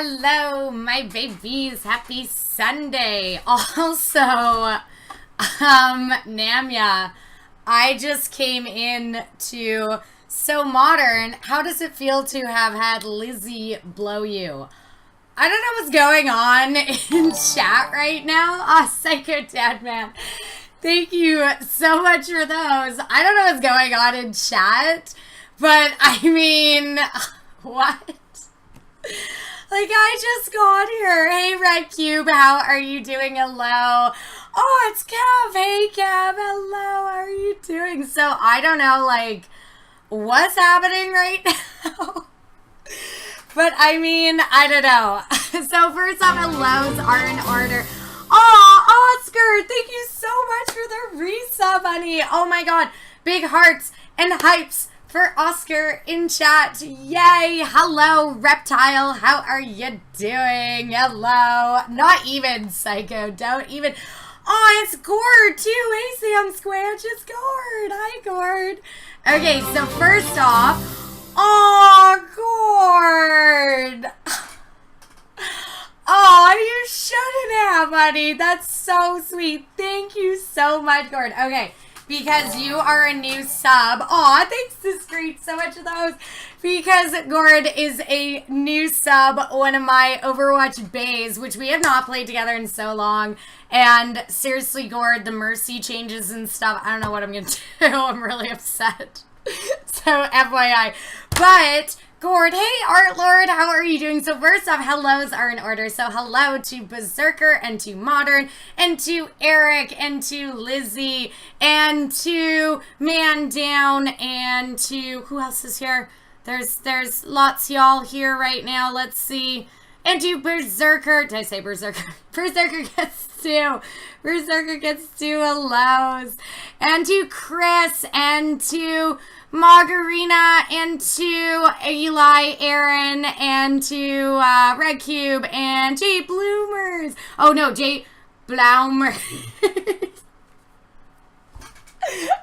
Hello, my babies. Happy Sunday. Also, Namya, I just came in to So Modern. How does it feel to have had Lizzie blow you? I don't know what's going on in chat right now. Psycho Dad Man. Thank you so much for those. I don't know what's going on in chat, but I mean, what? Like, I just got here. Hey, Red Cube, how are you doing? Hello. Oh, it's Kev. Hey, Kev. Hello. How are you doing? So, I don't know, like, what's happening right now? But, I mean, I don't know. So, first off, hellos are in order. Oh, Oscar, thank you so much for the resub, honey. Oh, my God. Big hearts and hypes for Oscar in chat. Yay. Hello, Reptile. How are you doing? Hello. Not even, Psycho. Don't even. Oh, it's Gord, too. Hey, Sam Squanch. It's Gord. Hi, Gord. Okay, so first off. Oh, Gord. Oh, you shouldn't have, honey. That's so sweet. Thank you so much, Gord. Okay. Because you are a new sub. Aw, thanks, Discreet. So much of those. Because Gord is a new sub, one of my Overwatch bays, which we have not played together in so long. And seriously, Gord, the Mercy changes and stuff, I don't know what I'm going to do. I'm really upset. So, FYI. But Gord, hey, Art Lord, how are you doing? So first off, hellos are in order. So hello to Berserker and to Modern and to Eric and to Lizzie and to Man Down and to, who else is here? There's lots y'all here right now. Let's see. And to Berserker. Did I say Berserker? Berserker gets two. Berserker gets two hellos. And to Chris and to Margarina and to Eli, Aaron, and to Red Cube, and Jay Bloomers. Oh no, Jay Bloomers.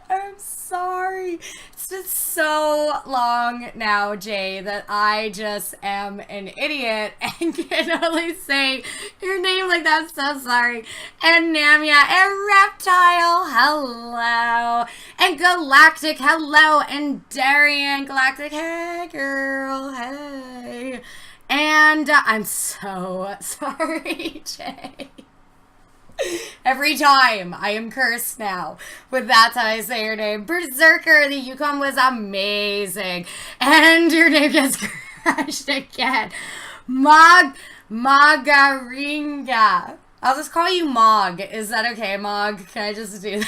I'm sorry. It's been so long now, Jay, that I just am an idiot and can only say your name like that. I'm so sorry. And Namya and Reptile, hello. And Galactic, hello. And Darian, Galactic, hey girl, hey. And I'm so sorry, Jay. Every time I am cursed now with that's how I say your name. Berserker, the Yukon was amazing. And your name gets crashed again. Magaringa. I'll just call you Mog. Is that okay, Mog? Can I just do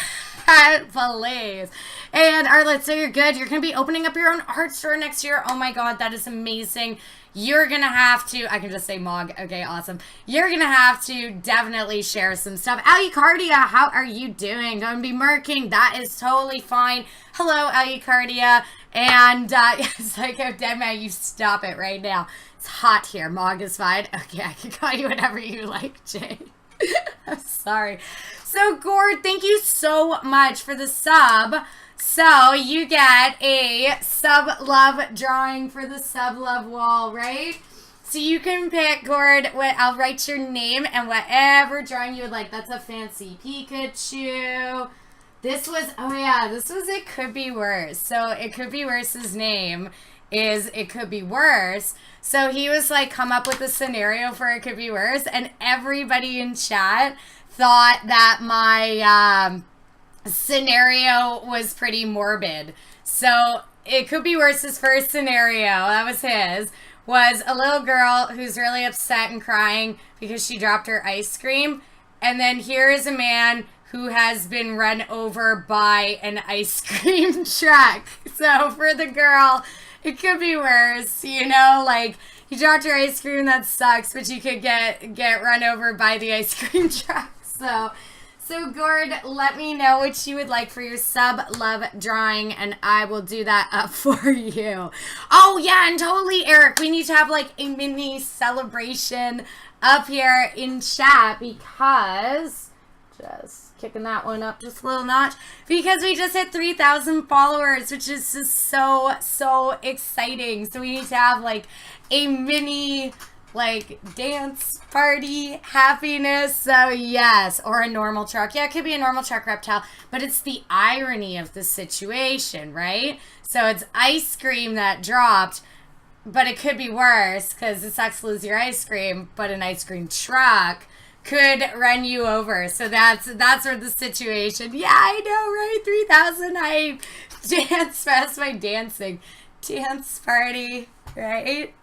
that? Please. And Arlet, so you're good. You're going to be opening up your own art store next year. Oh my God, that is amazing. You're going to have to, I can just say Mog. Okay, awesome. You're going to have to definitely share some stuff. Alucardia, how are you doing? Going to be murking. That is totally fine. Hello, Alucardia. And Psycho Deadman, you stop it right now. It's hot here. Mog is fine. Okay, I can call you whatever you like, Jay. I'm sorry. So, Gord, thank you so much for the sub. So, you get a sub-love drawing for the sub-love wall, right? So, you can pick, Gord, I'll write your name and whatever drawing you would like. That's a fancy Pikachu. This was, oh yeah, this was It Could Be Worse. So, It Could Be Worse's name is It Could Be Worse. So, he was like, come up with a scenario for It Could Be Worse. And everybody in chat thought that my scenario was pretty morbid. So It Could Be Worse's first scenario, that was his, was a little girl who's really upset and crying because she dropped her ice cream. And then here is a man who has been run over by an ice cream truck. So for the girl, it could be worse, you know, like you dropped your ice cream, that sucks, but you could get run over by the ice cream truck. So Gord, let me know what you would like for your sub-love drawing, and I will do that up for you. Oh, yeah, and totally, Eric, we need to have, like, a mini celebration up here in chat because, just kicking that one up just a little notch, because we just hit 3,000 followers, which is just so exciting. So we need to have, like, a mini like dance, party, happiness. So yes, or a normal truck. Yeah, it could be a normal truck reptile, but it's the irony of the situation, right? So it's ice cream that dropped, but it could be worse because it sucks to lose your ice cream, but an ice cream truck could run you over. So that's where the situation. Yeah, I know, right? 3,000. I dance fast by dancing. Dance party, right?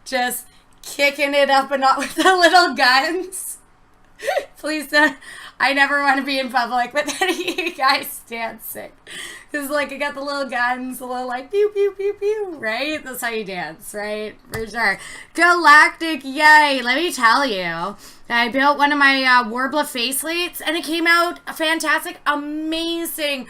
Just kicking it up and not with the little guns. Please don't. I never want to be in public with any of you guys dancing. Because, like, I got the little guns, the little, like, pew, pew, pew, pew, right? That's how you dance, right? For sure. Galactic, yay. Let me tell you, I built one of my Warbler facelights, and it came out fantastic, amazing.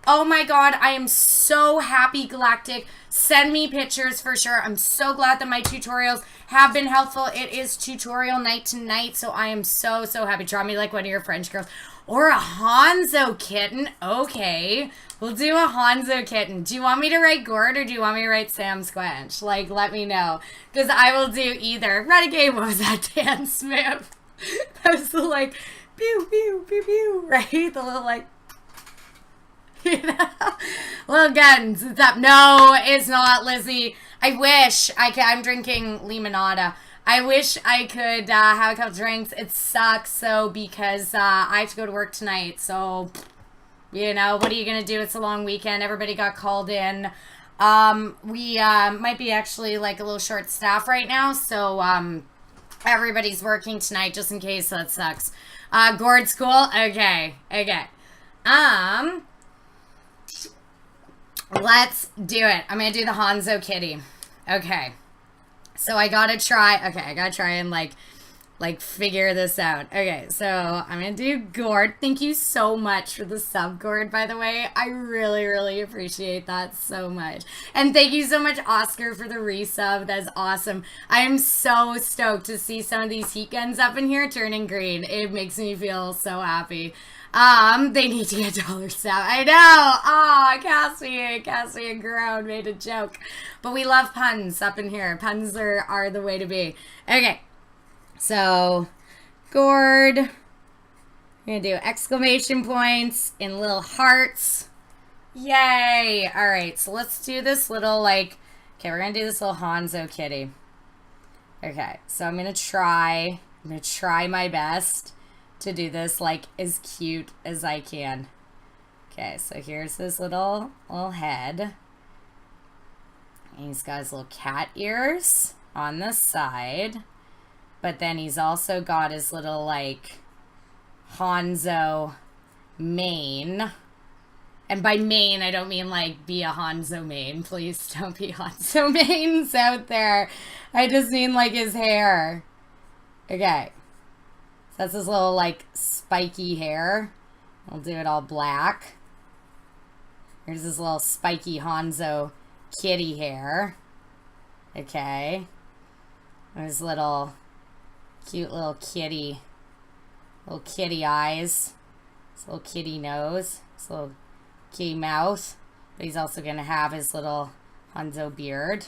Oh my god, I am so happy, Galactic. Send me pictures for sure. I'm so glad that my tutorials have been helpful. It is tutorial night tonight, so I am so, so happy. Draw me like one of your French girls. Or a Hanzo kitten. Okay, we'll do a Hanzo kitten. Do you want me to write Gord or do you want me to write Sam Squanch? Like, let me know. Because I will do either. Renegade, what was that dance move? That was the like, pew, pew, pew, pew, right? The little like, you know? Little guns. It's up. No, it's not, Lizzie. I wish I could. I'm drinking limonada. I wish I could have a couple drinks. It sucks, so because I have to go to work tonight. So, you know, what are you going to do? It's a long weekend. Everybody got called in. We might be actually like a little short staff right now. So, everybody's working tonight just in case. So that sucks. Gord school? Okay. Okay. Let's do it. I'm going to do the Hanzo kitty. Okay. So I got to try. Okay, I got to try and like figure this out. Okay, so I'm going to do Gord. Thank you so much for the sub, Gord, by the way. I really, really appreciate that so much. And thank you so much, Oscar, for the resub. That's awesome. I am so stoked to see some of these heat guns up in here turning green. It makes me feel so happy. They need to get dollar sub. I know. Oh, Cassie and Grown made a joke. But we love puns up in here. Puns are the way to be. Okay. So, Gord. We're going to do exclamation points and little hearts. Yay. All right. So, let's do this little, like, okay, we're going to do this little Hanzo kitty. Okay. So, I'm going to try my best to do this like as cute as I can. Okay, so here's his little head. And he's got his little cat ears on the side. But then he's also got his little like Hanzo mane. And by mane, I don't mean like be a Hanzo mane. Please don't be Hanzo manes out there. I just mean like his hair. Okay. That's his little, like, spiky hair. I'll do it all black. Here's his little spiky Hanzo kitty hair. Okay. His little, cute little kitty eyes. His little kitty nose. His little kitty mouth. But he's also going to have his little Hanzo beard.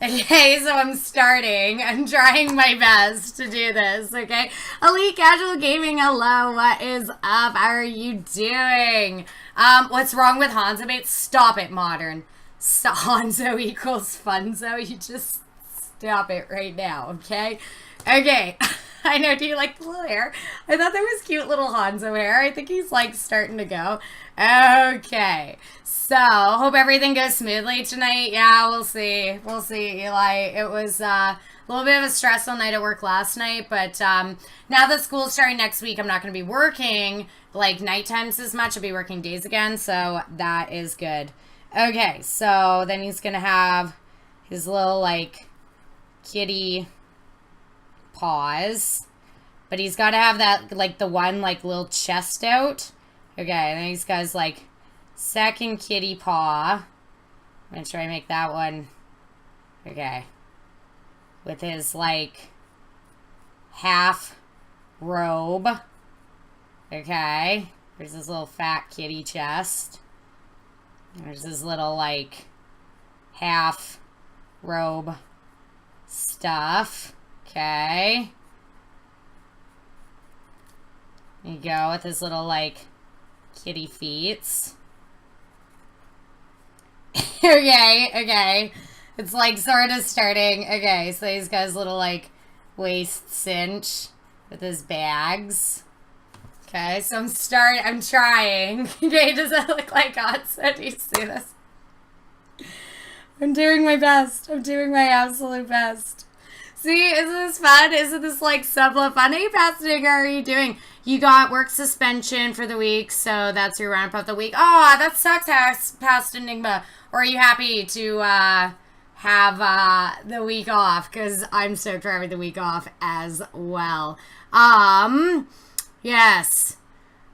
Okay, so I'm starting. I'm trying my best to do this, okay? Elite Casual Gaming, hello. What is up? How are you doing? What's wrong with Hanzo bait? Stop it, Modern. Hanzo equals Funzo. You just stop it right now, okay? Okay. I know, do you like the little hair? I thought that was cute little Hanzo hair. I think he's like starting to go. Okay. So, hope everything goes smoothly tonight. Yeah, we'll see. We'll see, Eli. It was a little bit of a stressful night at work last night, but now that school's starting next week, I'm not going to be working like night times as much. I'll be working days again, so that is good. Okay, so then he's going to have his little like kitty paws, but he's got to have that like the one like little chest out. Okay, and then he's got his like second kitty paw. I'm gonna try and make that one okay with his like half robe. Okay, there's his little fat kitty chest. There's his little like half robe stuff. Okay. There you go with his little, like, kitty feet. Okay. It's, like, sort of starting. Okay, so he's got his little, like, waist cinch with his bags. Okay, so I'm trying. Okay, does that look like Godson? Do you see this? I'm doing my best. I'm doing my absolute best. See, isn't this fun? Isn't this like subla fun? Hey, Pastor, how are you doing? You got work suspension for the week, so that's your round up of the week. Oh, that sucks, past Enigma. Or are you happy to have the week off? Because I'm stoked for having the week off as well. Yes.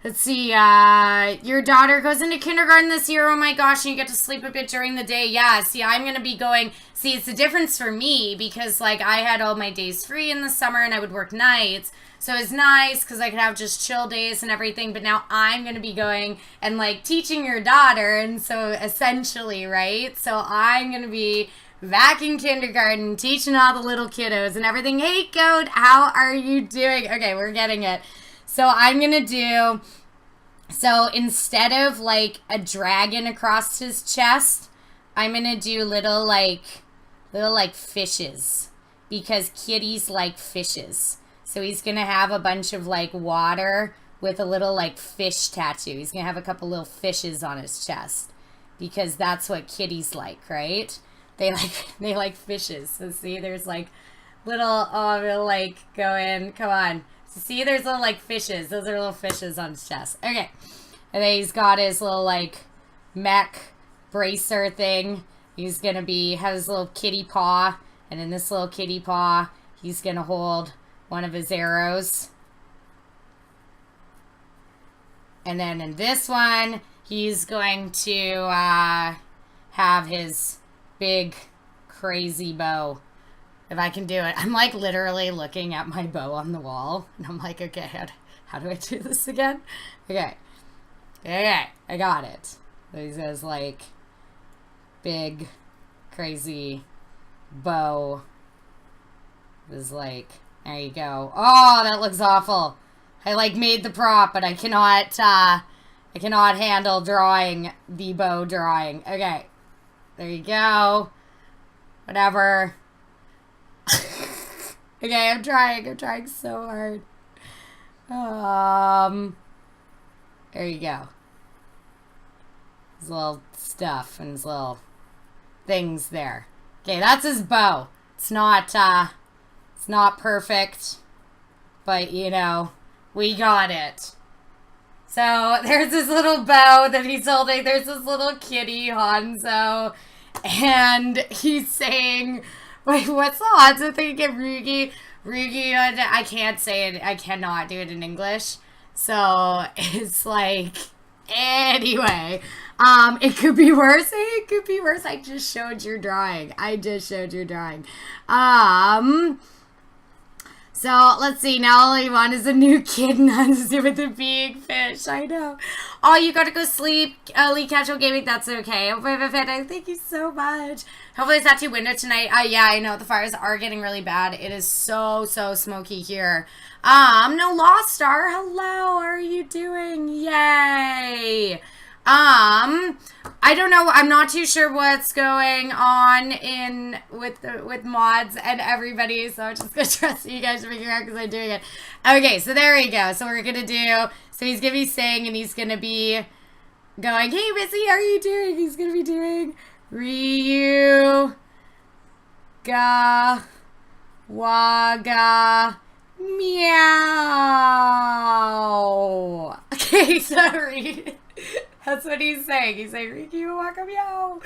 Let's see, your daughter goes into kindergarten this year. Oh my gosh, and you get to sleep a bit during the day. Yeah, see, I'm going to be going, see, it's the difference for me because, like, I had all my days free in the summer and I would work nights. So it was nice because I could have just chill days and everything. But now I'm going to be going and, like, teaching your daughter. And so essentially, right? So I'm going to be back in kindergarten teaching all the little kiddos and everything. Hey, Goat, how are you doing? Okay, we're getting it. So I'm going to do, so instead of like a dragon across his chest, I'm going to do little like fishes because kitties like fishes. So he's going to have a bunch of like water with a little like fish tattoo. He's going to have a couple little fishes on his chest because that's what kitties like, right? They like fishes. So see, there's like little, oh, I'm going to like go in, come on. See, there's little, like, fishes. Those are little fishes on his chest. Okay. And then he's got his little, like, mech bracer thing. He's going to have his little kitty paw. And in this little kitty paw, he's going to hold one of his arrows. And then in this one, he's going to have his big, crazy bow. If I can do it. I'm like literally looking at my bow on the wall. And I'm like, okay, how do I do this again? Okay, I got it. So he says like big, crazy bow. Is like, there you go. Oh, that looks awful. I like made the prop, but I cannot handle drawing the bow drawing. Okay, there you go. Whatever. Okay, I'm trying so hard. There you go. His little stuff and his little things there. Okay, that's his bow. It's not perfect, but you know, we got it. So there's this little bow that he's holding. There's this little kitty, Hanzo, and he's saying, wait, what's the Hanzo thing again? Rugi, I can't say it. I cannot do it in English. So it's like, anyway, it could be worse. It could be worse. I just showed your drawing. So let's see. Now all you want is a new kid with the big fish. I know. Oh, you gotta go sleep. Lee Casual Gaming. That's okay. Thank you so much. Hopefully it's not too windy tonight. Yeah, I know the fires are getting really bad. It is so smoky here. No Lost Star. Hello. How are you doing? Yay. I don't know. I'm not too sure what's going on with mods and everybody, so I'm just gonna trust you guys to figure out because I'm doing it. Okay, so there we go. So we're gonna do. So he's gonna be saying, and he's gonna be going, "Hey, Missy, how are you doing?" He's gonna be doing Ryu, ga, waga, meow. Okay, sorry. That's what he's saying. He's saying, Riki Waka Meow.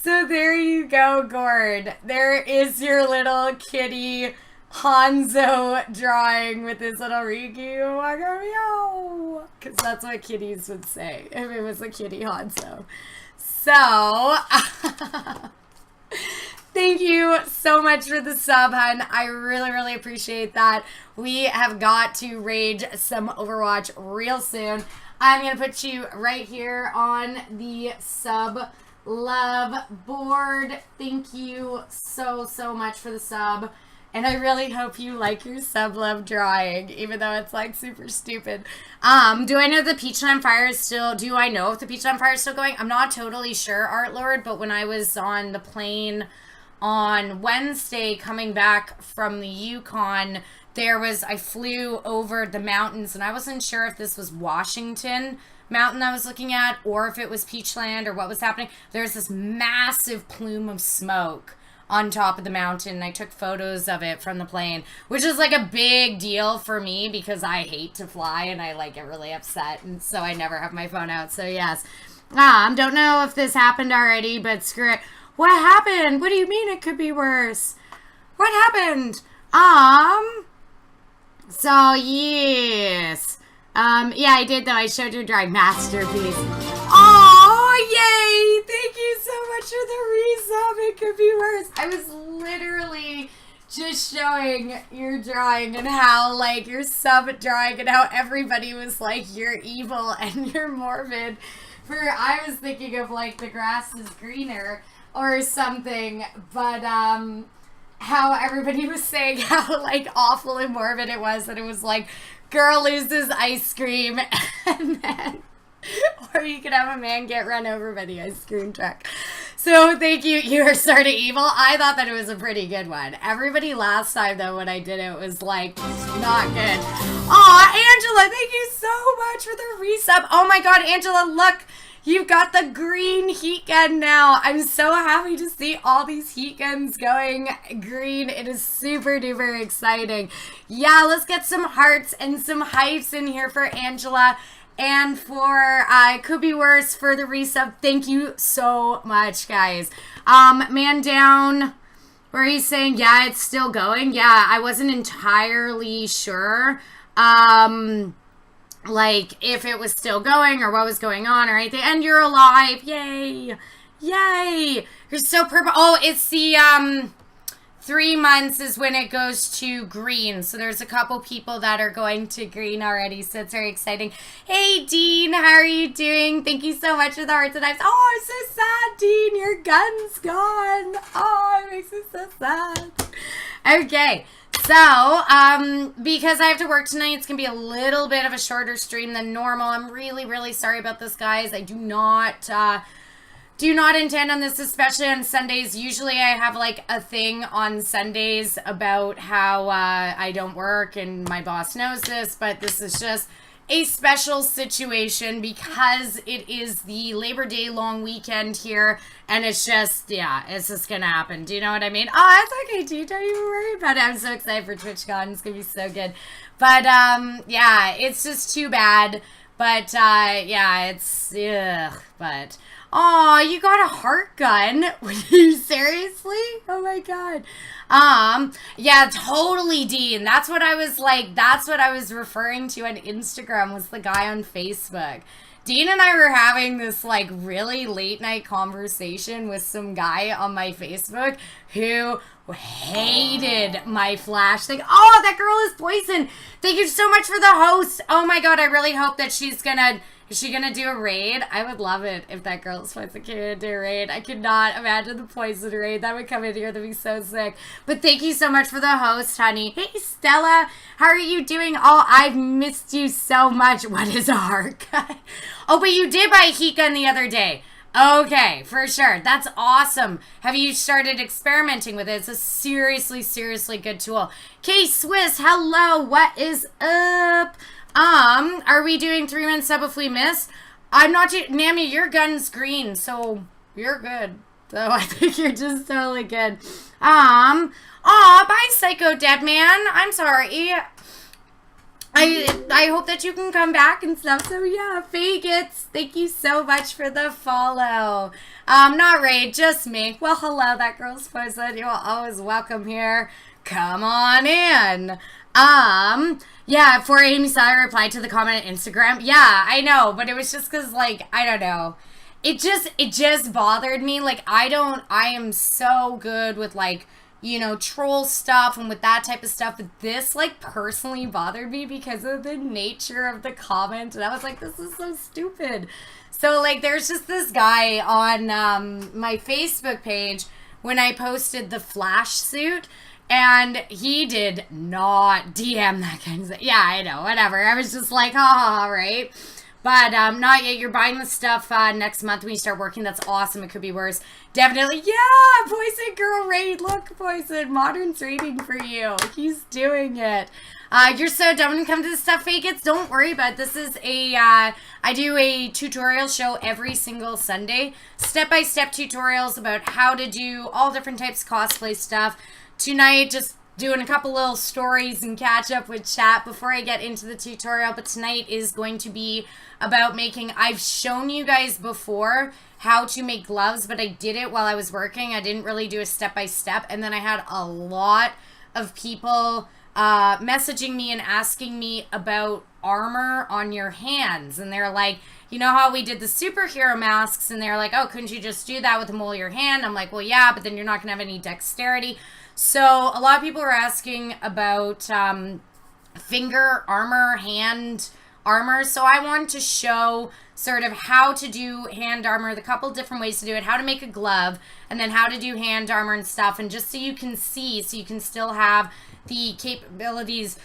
So there you go, Gord. There is your little kitty Hanzo drawing with his little Riki Waka Meow. Because that's what kitties would say if it was a kitty Hanzo. So, thank you so much for the sub, hun. I really appreciate that. We have got to rage some Overwatch real soon. I'm going to put you right here on the sub love board. Thank you so much for the sub. And I really hope you like your sub-love drawing, even though it's like super stupid. Do I know the Peachland Fire is still, do I know if the Peachland Fire is still going? I'm not totally sure, Art Lord, but when I was on the plane on Wednesday coming back from the Yukon, I flew over the mountains, and I wasn't sure if this was Washington mountain I was looking at or if it was Peachland or what was happening. There's this massive plume of smoke on top of the mountain, and I took photos of it from the plane, which is like a big deal for me because I hate to fly and I like get really upset, and so I never have my phone out. So yes, don't know if this happened already, but screw it. What happened? What do you mean it could be worse? What happened? So yes, yeah, I did though. I showed your drawing masterpiece. Oh, yay! Thank you so much for the resub. It could be worse. I was literally just showing your drawing and how, like, your sub drawing and how everybody was like, you're evil and you're morbid. I was thinking of, like, the grass is greener or something, but, how everybody was saying how, like, awful and morbid it was, that it was like, girl loses ice cream, and then... or you could have a man get run over by the ice cream truck. So thank you. You are sort of evil. I thought that it was a pretty good one. Everybody last time, though, when I did it, was like, not good. Aw, Angela, thank you so much for the resub. Oh my god, Angela, look. You've got the green heat gun now. I'm so happy to see all these heat guns going green. It is super duper exciting. Yeah, let's get some hearts and some hypes in here for Angela. And for Could Be Worse for the resub. Thank you so much, guys. Man Down, where he's saying, yeah, it's still going. Yeah, I wasn't entirely sure. Like, if it was still going or what was going on or anything. And you're alive. Yay. Yay. You're so purple. Oh, it's the, 3 months is when it goes to green. So there's a couple people that are going to green already. So it's very exciting. Hey, Dean. How are you doing? Thank you so much for the hearts and knives. Oh, I'm so sad, Dean. Your gun's gone. Oh, it makes me so sad. Okay. So, because I have to work tonight, it's going to be a little bit of a shorter stream than normal. I'm really, really sorry about this, guys. I do not intend on this, especially on Sundays. Usually I have like a thing on Sundays about how I don't work, and my boss knows this, but this is just a special situation because it is the Labor Day long weekend here, and it's just, yeah, it's just gonna happen. Do you know what I mean? Oh, that's okay, T. Don't even worry about it. I'm so excited for TwitchCon. It's gonna be so good. But, yeah, it's just too bad. But, yeah, it's, ugh, but... Oh, you got a heart gun? Seriously? Oh my god. Yeah, totally, Dean. That's what I was like, that's what I was referring to on Instagram, was the guy on Facebook. Dean and I were having this like really late night conversation with some guy on my Facebook who hated my flash thing. Oh, that girl is poison. Thank you so much for the host. Oh my god, I really hope that she's gonna... Is she gonna do a raid? I would love it if that girl's poison came in to do a raid. I could not imagine the poison raid. That would come in here. That'd be so sick. But thank you so much for the host, honey. Hey, Stella. How are you doing? Oh, I've missed you so much. What is a heart gun? Oh, but you did buy a heat gun the other day. Okay, for sure. That's awesome. Have you started experimenting with it? It's a seriously, seriously good tool. K Swiss, hello. What is up? Are we doing 3 minutes sub if we miss? I'm not Nami, your gun's green, so you're good. So I think you're just totally good. Aw, bye, Psycho Dead Man. I'm sorry. I hope that you can come back and stuff. So yeah, Faggots, thank you so much for the follow. Not Raid, just me. Well, hello, that girl's poison. You're always welcome here. Come on in. Yeah, for Amy saw I replied to the comment on Instagram. Yeah, I know, but it was just because, like, I don't know. It just bothered me. Like, I am so good with, like, you know, troll stuff and with that type of stuff. But this, like, personally bothered me because of the nature of the comment. And I was like, this is so stupid. So, like, there's just this guy on my Facebook page when I posted the Flash suit. And he did not DM that kind of stuff. Yeah, I know, whatever. I was just like, ha, right? But not yet. You're buying the stuff next month when you start working. That's awesome. It could be worse. Definitely. Yeah, Poison Girl raid. Look, Poison. Modern's raiding for you. He's doing it. You're so dumb when it comes to the stuff fake it. Don't worry about it. This is a, I do a tutorial show every single Sunday. Step-by-step tutorials about how to do all different types of cosplay stuff. Tonight, just doing a couple little stories and catch up with chat before I get into the tutorial. But tonight is going to be about making, I've shown you guys before how to make gloves, but I did it while I was working. I didn't really do a step-by-step. And then I had a lot of people messaging me and asking me about armor on your hands. And they're like, you know how we did the superhero masks? And they're like, oh, couldn't you just do that with the mole of your hand? I'm like, well, yeah, but then you're not going to have any dexterity. So a lot of people were asking about finger armor, hand armor. So I wanted to show sort of how to do hand armor, the couple different ways to do it, how to make a glove, and then how to do hand armor and stuff. And just so you can see, so you can still have the capabilities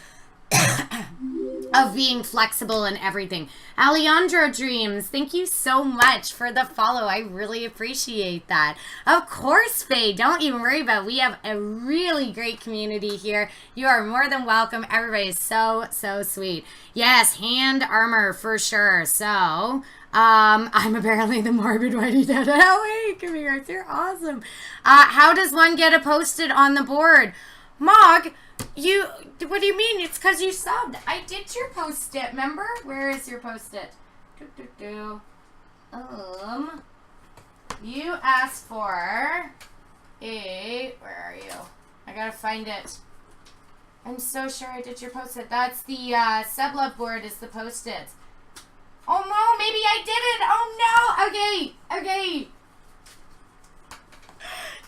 of being flexible and everything. Alejandro Dreams, thank you so much for the follow. I really appreciate that. Of course, Faye, don't even worry about it. We have a really great community here. You are more than welcome. Everybody is so, so sweet. Yes, hand armor for sure. So, I'm apparently the morbid whitey dad. Oh, wait, come here. You're awesome. How does one get a post-it on the board? Mog, what do you mean? It's because you subbed. I did your post-it, remember? Where is your post-it? You asked for where are you? I gotta find it. I'm so sure I did your post-it. That's the sub-love board is the post-it. Oh no, maybe I didn't. Oh no. Okay.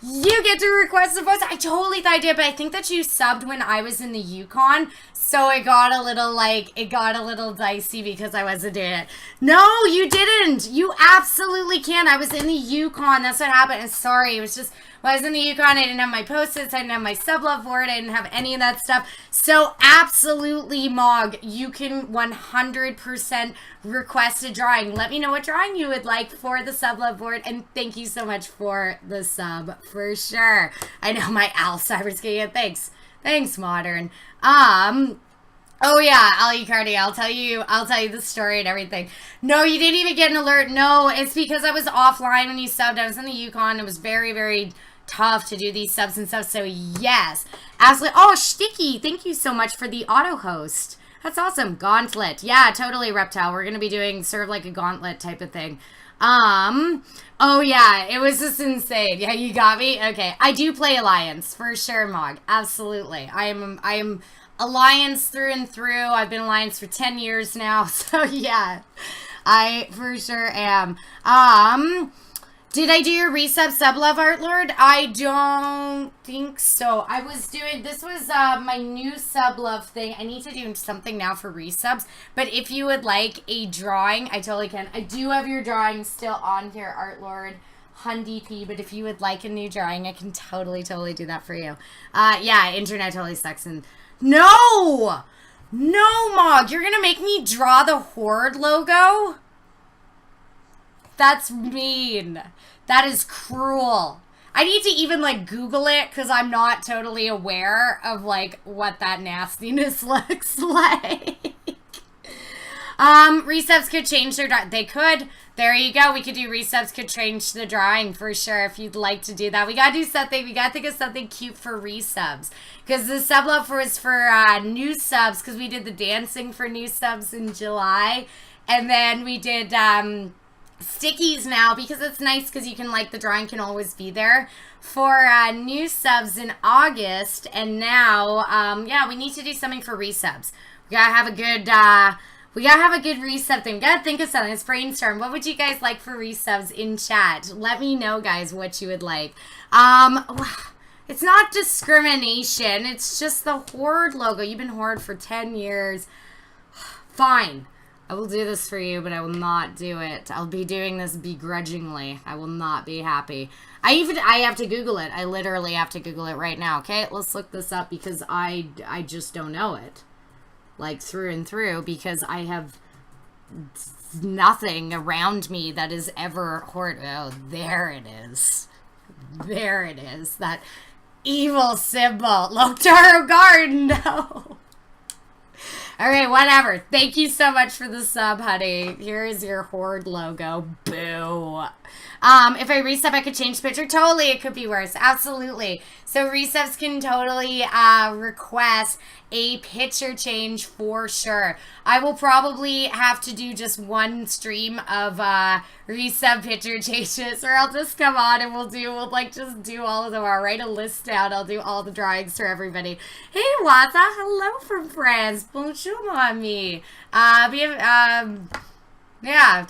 You get to request a post. I totally thought I did, but I think that you subbed when I was in the Yukon. So it got a little dicey because I wasn't doing it. No, you didn't. You absolutely can. I was in the Yukon. That's what happened. I'm sorry. It was just, when I was in the Yukon, I didn't have my post-its. I didn't have my sub-love board. I didn't have any of that stuff. So absolutely, Mog, you can 100% request a drawing. Let me know what drawing you would like for the sub-love board. And thank you so much for the sub, for sure. I know my Alzheimer's getting it. Thanks. Thanks, Modern. Oh yeah, Ali Cardi, I'll tell you the story and everything. No, you didn't even get an alert. No, it's because I was offline when you subbed. I was in the Yukon. It was very, very tough to do these subs and stuff. So yes, absolutely. Oh, Sticky, thank you so much for the auto host. That's awesome. Gauntlet. Yeah, totally, Reptile. We're going to be doing sort of like a gauntlet type of thing. Oh yeah, it was just insane. Yeah, you got me? Okay. I do play Alliance, for sure, Mog. Absolutely. I am Alliance through and through. I've been Alliance for 10 years now, so yeah. I for sure am. Did I do your resub sub-love, Art Lord? I don't think so. I was doing, this was my new sub-love thing. I need to do something now for resubs. But if you would like a drawing, I totally can. I do have your drawing still on here, Art Lord Hundy P. But if you would like a new drawing, I can totally do that for you. Yeah, internet totally sucks. And no! No, Mog! You're gonna make me draw the Horde logo? That's mean. That is cruel. I need to even, like, Google it because I'm not totally aware of, like, what that nastiness looks like. Resubs could change their drawing. They could. There you go. We could do resubs could change the drawing for sure if you'd like to do that. We gotta do something. We gotta think of something cute for resubs. Because the sub love was for new subs because we did the dancing for new subs in July. And then we did, stickies now because it's nice because you can, like, the drawing can always be there for new subs in August. And now yeah, we need to do something for resubs. We gotta have a good resub thing. We gotta think of something. Let's brainstorm. What would you guys like for resubs in chat? Let me know, guys, what you would like. It's not discrimination, it's just the Horde logo. You've been Horde for 10 years. Fine. I will do this for you, but I will not do it. I'll be doing this begrudgingly. I will not be happy. I have to Google it. I literally have to Google it right now. Okay, let's look this up because I just don't know it. Like through and through, because I have nothing around me that is ever horde. Oh, there it is. There it is. That evil symbol. Loktaro Garden. No. Okay, whatever. Thank you so much for the sub, honey. Here is your horde logo. Boo. If I resub, I could change the picture. Totally, it could be worse. Absolutely. So resubs can totally request a picture change for sure. I will probably have to do just one stream of resub picture changes, or I'll just come on and we'll just do all of them. I'll write a list down. I'll do all the drawings for everybody. Hey, Wata. Hello from France. Bonjour, mon ami. Yeah,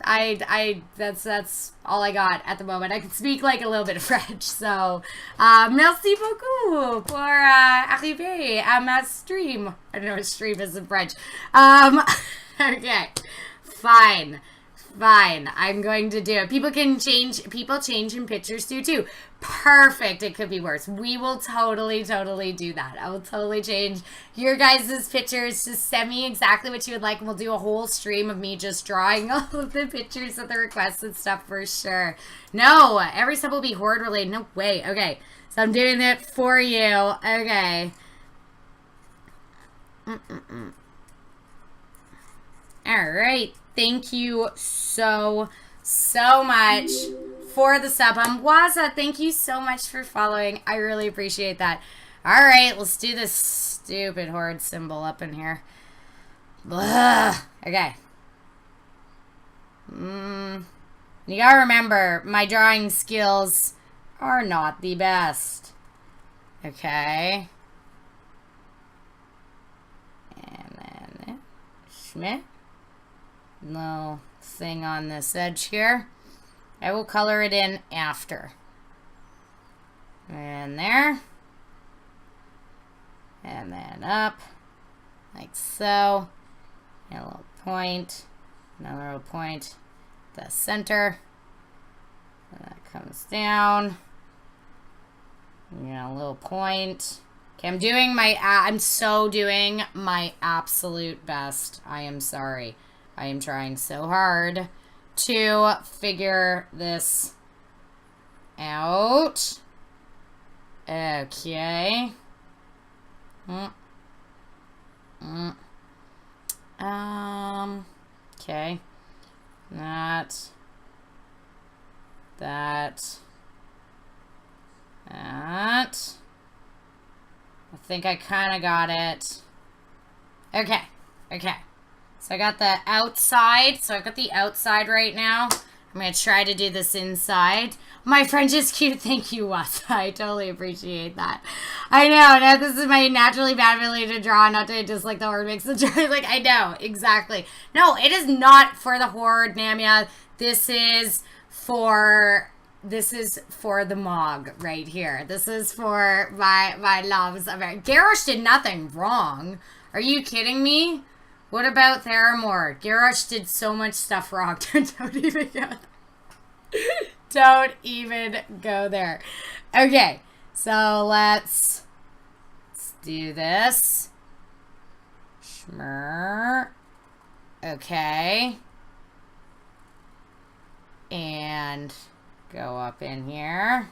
that's all I got at the moment. I can speak like a little bit of French, so merci beaucoup pour arriver à ma stream. I don't know what stream is in French. Okay, fine. I'm going to do it. People change in pictures too. Perfect. It could be worse. We will totally do that. I will totally change your guys' pictures. Just send me exactly what you would like, and we'll do a whole stream of me just drawing all of the pictures of the requests and stuff for sure. No, every step will be horde related. No way. Okay, so I'm doing it for you. Okay. All right. Thank you so much for the sub. Waza, thank you so much for following. I really appreciate that. All right, let's do this stupid horde symbol up in here. Blah. Okay. You gotta remember, my drawing skills are not the best. Okay. And then Schmidt. No thing on this edge here. I will color it in after. And there. And then up. Like so. And a little point. Another little point. The center. And that comes down. A little point. Okay, I'm so doing my absolute best. I am sorry. I am trying so hard to figure this out. Okay. Okay. That. I think I kind of got it. Okay. So I got the outside. So I've got the outside right now. I'm going to try to do this inside. My French is cute. Thank you, Wasa. I totally appreciate that. I know. Now this is my naturally bad ability to draw. Not to just like the horde makes the drawing. Like, I know. Exactly. No, it is not for the horde, Namia. This is for the Mog right here. This is for my loves. Garrosh did nothing wrong. Are you kidding me? What about Theramore? Garrosh did so much stuff wrong. Don't even go there. Okay, so let's do this. Shmur. Okay. And go up in here.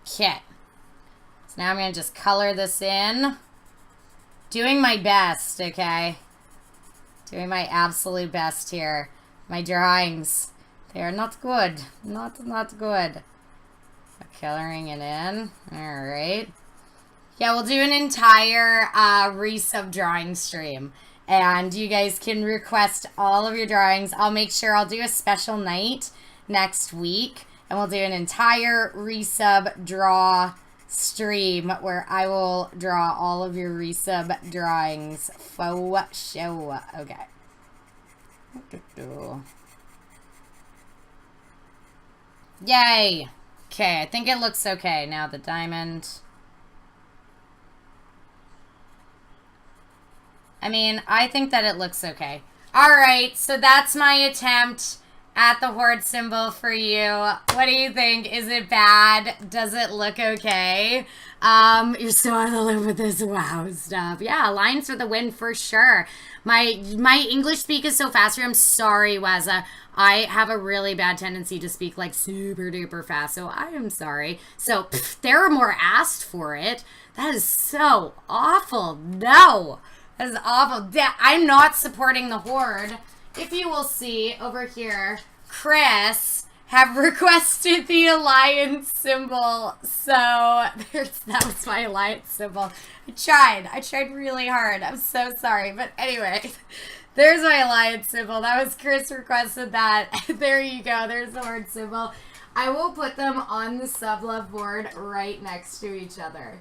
Okay. So now I'm going to just color this in. Doing my best, okay? Doing my absolute best here. My drawings, they are not good. Not good. Coloring it in. Alright. Yeah, we'll do an entire resub drawing stream. And you guys can request all of your drawings. I'll make sure I'll do a special night next week. And we'll do an entire resub draw stream where I will draw all of your resub drawings for show. Okay. Yay! Okay, I think it looks okay. Now the diamond. I mean, I think that it looks okay. All right, so that's my attempt at the horde symbol for you. What do you think? Is it bad? Does it look okay? You're so out of the loop with this wow stuff. Yeah, lines for the win for sure. My English speak is so fast here. I'm sorry, Wazza. I have a really bad tendency to speak like super duper fast, so I am sorry. So there are more asked for it. That is so awful. No. That is awful. I'm not supporting the horde. If you will see over here, Chris have requested the alliance symbol. So that was my alliance symbol. I tried really hard. I'm so sorry. But anyway, there's my alliance symbol. That was Chris requested that. There you go. There's the horde symbol. I will put them on the sub-love board right next to each other.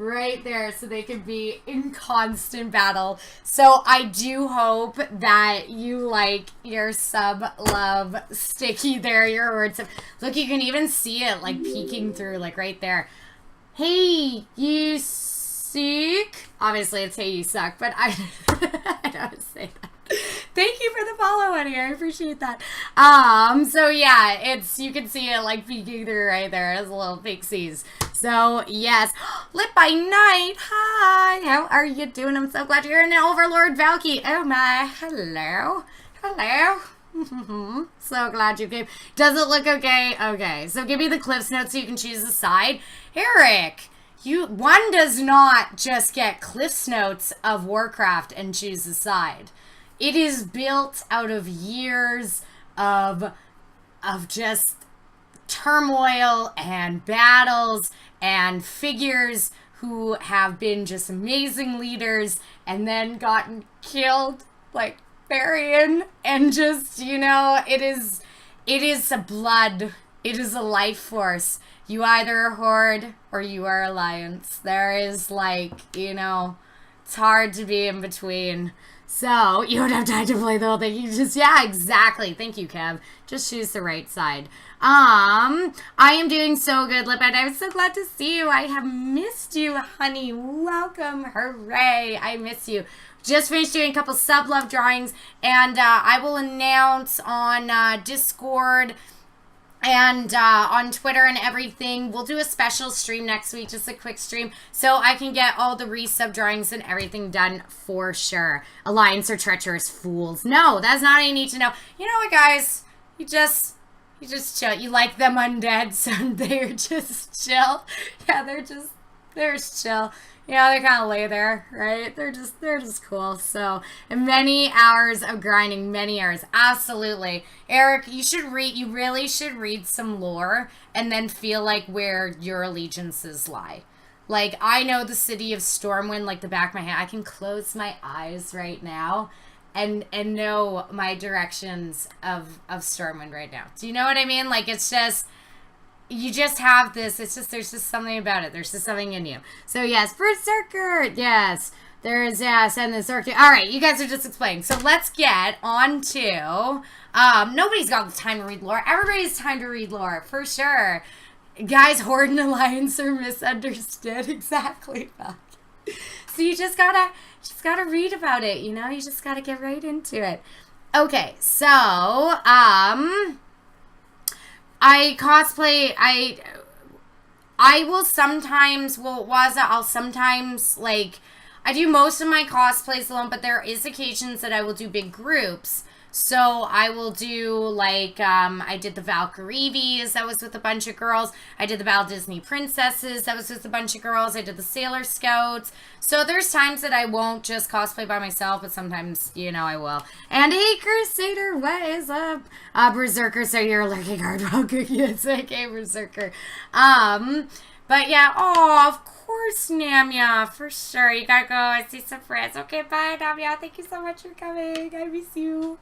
Right there, so they can be in constant battle. So I do hope that you like your sub-love sticky there, your words. Look, you can even see it like peeking through, like right there. Hey, you suck. Obviously, it's hey, you suck, but I don't say that. Thank you for the follow, Eddie. I appreciate that. So yeah, you can see it like peeking through right there as little pixies. So yes, Lit by Night. Hi, how are you doing? I'm so glad you're in Overlord Valky. Oh my, hello, hello. So glad you came. Does it look okay? Okay, so give me the Cliffs Notes so you can choose a side. Eric, one does not just get Cliffs Notes of Warcraft and choose a side. It is built out of years of just turmoil and battles and figures who have been just amazing leaders and then gotten killed like Varian, and just, it is a blood. It is a life force. You either are Horde or you are Alliance. There is it's hard to be in between. So, you don't have time to play the whole thing. You just, yeah, exactly. Thank you, Kev. Just choose the right side. I am doing so good, Lipette. I'm so glad to see you. I have missed you, honey. Welcome. Hooray. I miss you. Just finished doing a couple sub-love drawings, and I will announce on Discord and on Twitter and everything. We'll do a special stream next week, just a quick stream, so I can get all the resub drawings and everything done for sure. Alliance or treacherous fools. No, that's not all you need to know. You know what, guys? You just chill. You like them undead, so they're just chill. Yeah, they're just chill. Yeah, they kind of lay there, right? They're just cool. So, and many hours of grinding, many hours. Absolutely. Eric, you really should read some lore and then feel like where your allegiances lie. Like, I know the city of Stormwind like the back of my hand. I can close my eyes right now and know my directions of Stormwind right now. Do you know what I mean? Like, it's just... You just have this, there's just something about it. There's just something in you. So yes, Berserker, yes. There's, and the Berserker. All right, you guys are just explaining. So let's get on to, nobody's got the time to read lore. Everybody's time to read lore, for sure. Guys, Horde and Alliance are misunderstood. Exactly. So you just gotta read about it, you just gotta get right into it. Okay, so, I cosplay, I will sometimes, I'll sometimes, I do most of my cosplays alone, but there is occasions that I will do big groups. So I will do, I did the Valkyries, that was with a bunch of girls. I did the Val Disney Princesses, that was with a bunch of girls. I did the Sailor Scouts. So there's times that I won't just cosplay by myself, but sometimes, I will. And hey, Crusader, what is up? Berserker, so you're lurking hard. Welcome. Yes, okay, Berserker. But yeah, of course, Namya, for sure. You gotta go and see some friends. Okay, bye, Namya. Thank you so much for coming. I miss you.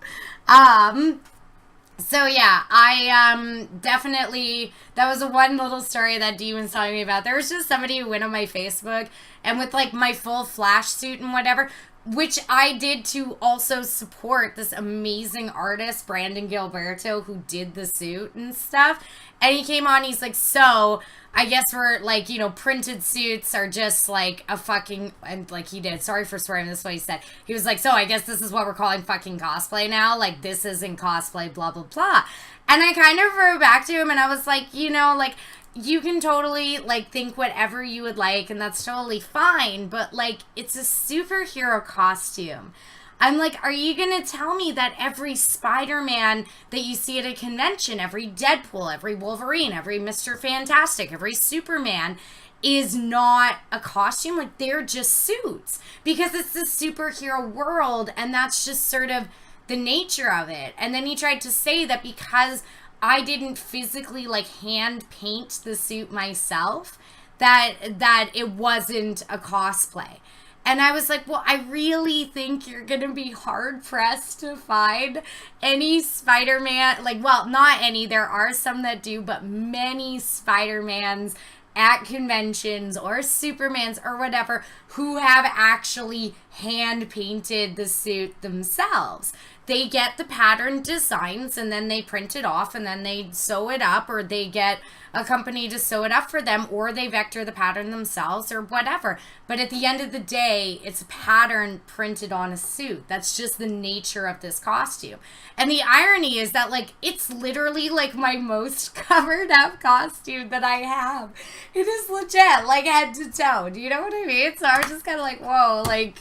So yeah, I definitely, that was one little story that Dee was telling me about. There was just somebody who went on my Facebook and with my full flash suit and whatever, which I did to also support this amazing artist, Brandon Gilberto, who did the suit and stuff. And he came on, he's like, so I guess we're like, you know, printed suits are just like a fucking, and like he did, sorry for swearing, this is what he said. He was like, so I guess this is what we're calling fucking cosplay now. Like, this isn't cosplay, blah, blah, blah. And I kind of wrote back to him and I was like, you know, like, you can totally, like, think whatever you would like, and that's totally fine, but, like, it's a superhero costume. I'm like, are you going to tell me that every Spider-Man that you see at a convention, every Deadpool, every Wolverine, every Mr. Fantastic, every Superman is not a costume? Like, they're just suits. Because it's the superhero world, and that's just sort of the nature of it. And then he tried to say that because I didn't physically like hand paint the suit myself, that it wasn't a cosplay. And I was like, well, I really think you're going to be hard pressed to find any Spider-Man, like, well, not any, there are some that do, but many Spider-Mans at conventions or Supermans or whatever who have actually hand painted the suit themselves. They get the pattern designs and then they print it off and then they sew it up, or they get a company to sew it up for them, or they vector the pattern themselves or whatever. But at the end of the day, it's a pattern printed on a suit. That's just the nature of this costume. And the irony is that, like, it's literally like my most covered up costume that I have. It is legit, like head to toe. Do you know what I mean? So I was just kind of like, whoa, like,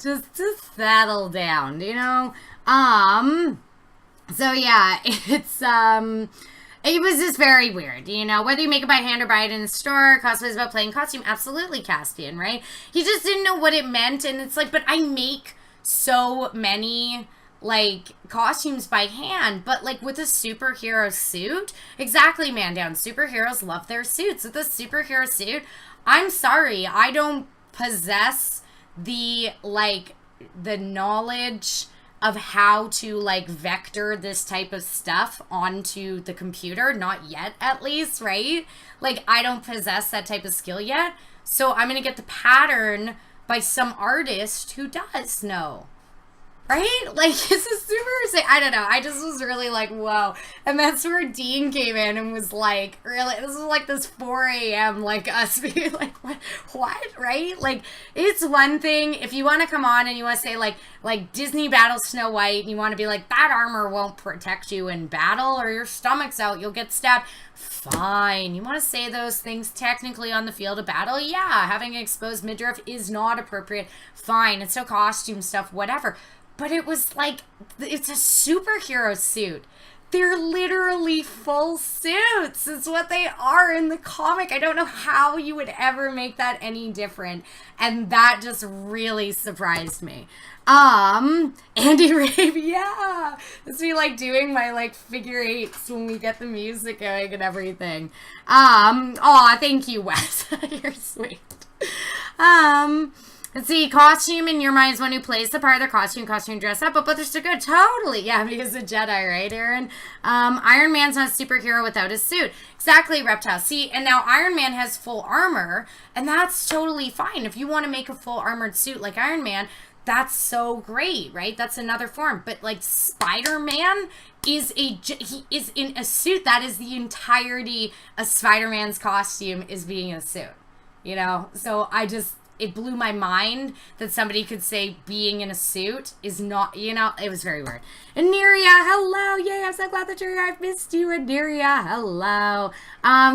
just settle down, you know? So yeah, it's, it was just very weird, you know, whether you make it by hand or buy it in the store, cosplay is about playing costume, absolutely, Caspian, right? He just didn't know what it meant, and it's like, but I make so many, like, costumes by hand, but, like, with a superhero suit, exactly, man down, superheroes love their suits. With a superhero suit, I'm sorry, I don't possess the, like, the knowledge of how to, like, vector this type of stuff onto the computer. Not yet, at least, right? Like, I don't possess that type of skill yet. So I'm going to get the pattern by some artist who does know. Right? Like, it's a super, I don't know. I just was really like, whoa. And that's where Dean came in and was like, really, this is like this 4 a.m. like us being like, what? Right? Like, it's one thing if you want to come on and you want to say like Disney battles Snow White and you want to be like, that armor won't protect you in battle or your stomach's out, you'll get stabbed. Fine. You want to say those things technically on the field of battle? Yeah. Having an exposed midriff is not appropriate. Fine. It's still costume stuff, whatever. But it was like, it's a superhero suit. They're literally full suits. It's what they are in the comic. I don't know how you would ever make that any different. And that just really surprised me. Andy Rabe, yeah. It's me like doing my like figure eights when we get the music going and everything. Aw, thank you, Wes. You're sweet. Let's see, costume in your mind is one who plays the part of their costume dress up, but they're still good. Totally. Yeah, because the Jedi, right, Aaron? Iron Man's not a superhero without his suit. Exactly, Reptile. See, and now Iron Man has full armor, and that's totally fine. If you want to make a full armored suit like Iron Man, that's so great, right? That's another form. But, like, Spider-Man he is in a suit. That is the entirety of Spider-Man's costume is being a suit, you know? So it blew my mind that somebody could say being in a suit is not, you know, it was very weird. Aneria, hello. Yay, I'm so glad that you're here. I've missed you, Aneria. Hello.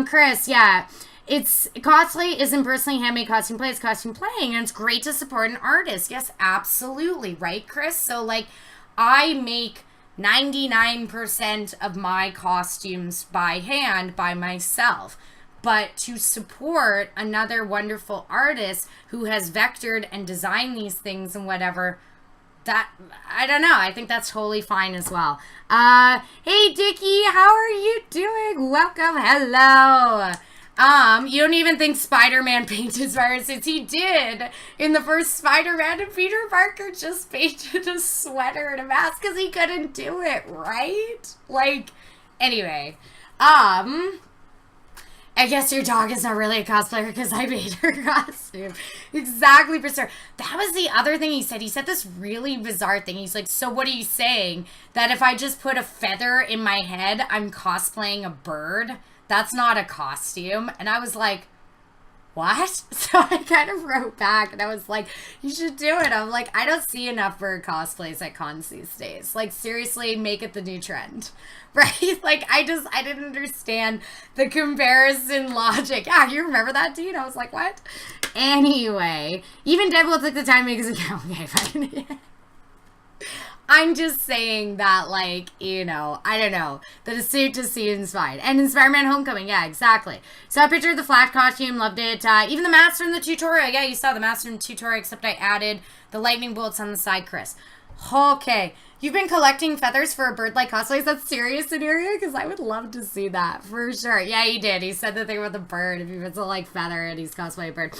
Chris, yeah. It's cosplay isn't personally handmade costume play, it's costume playing, and it's great to support an artist. Yes, absolutely. Right, Chris? So, like, I make 99% of my costumes by hand by myself. But to support another wonderful artist who has vectored and designed these things and whatever, that, I don't know. I think that's totally fine as well. Hey, Dickie, how are you doing? Welcome. Hello. You don't even think Spider-Man painted spider suits. He did in the first Spider-Man, and Peter Parker just painted a sweater and a mask because he couldn't do it, right? Like, anyway, I guess your dog is not really a cosplayer because I made her costume. Exactly, Brister. That was the other thing he said. He said this really bizarre thing. He's like, so what are you saying? That if I just put a feather in my head, I'm cosplaying a bird? that's not a costume. And I was like, what? So I kind of wrote back and I was like, you should do it. I'm like, I don't see enough bird cosplays at cons these days. Like, seriously, make it the new trend. Right? Like, I didn't understand the comparison logic. Yeah, you remember that, dude? I was like, what? Anyway, even Deadpool took the time to make his account. Okay, fine. I'm just saying that, like, you know, I don't know. The suit just seems fine. And in Spider-Man Homecoming, yeah, exactly. So I pictured the Flash costume, loved it. Even the mask from the tutorial. Yeah, you saw the mask from the tutorial, except I added the lightning bolts on the side, Chris. Okay. You've been collecting feathers for a bird-like cosplay. Is that serious, Sideria? Because I would love to see that, for sure. Yeah, he did. He said the thing with the bird. If he was a, like, feather and he's cosplay a bird.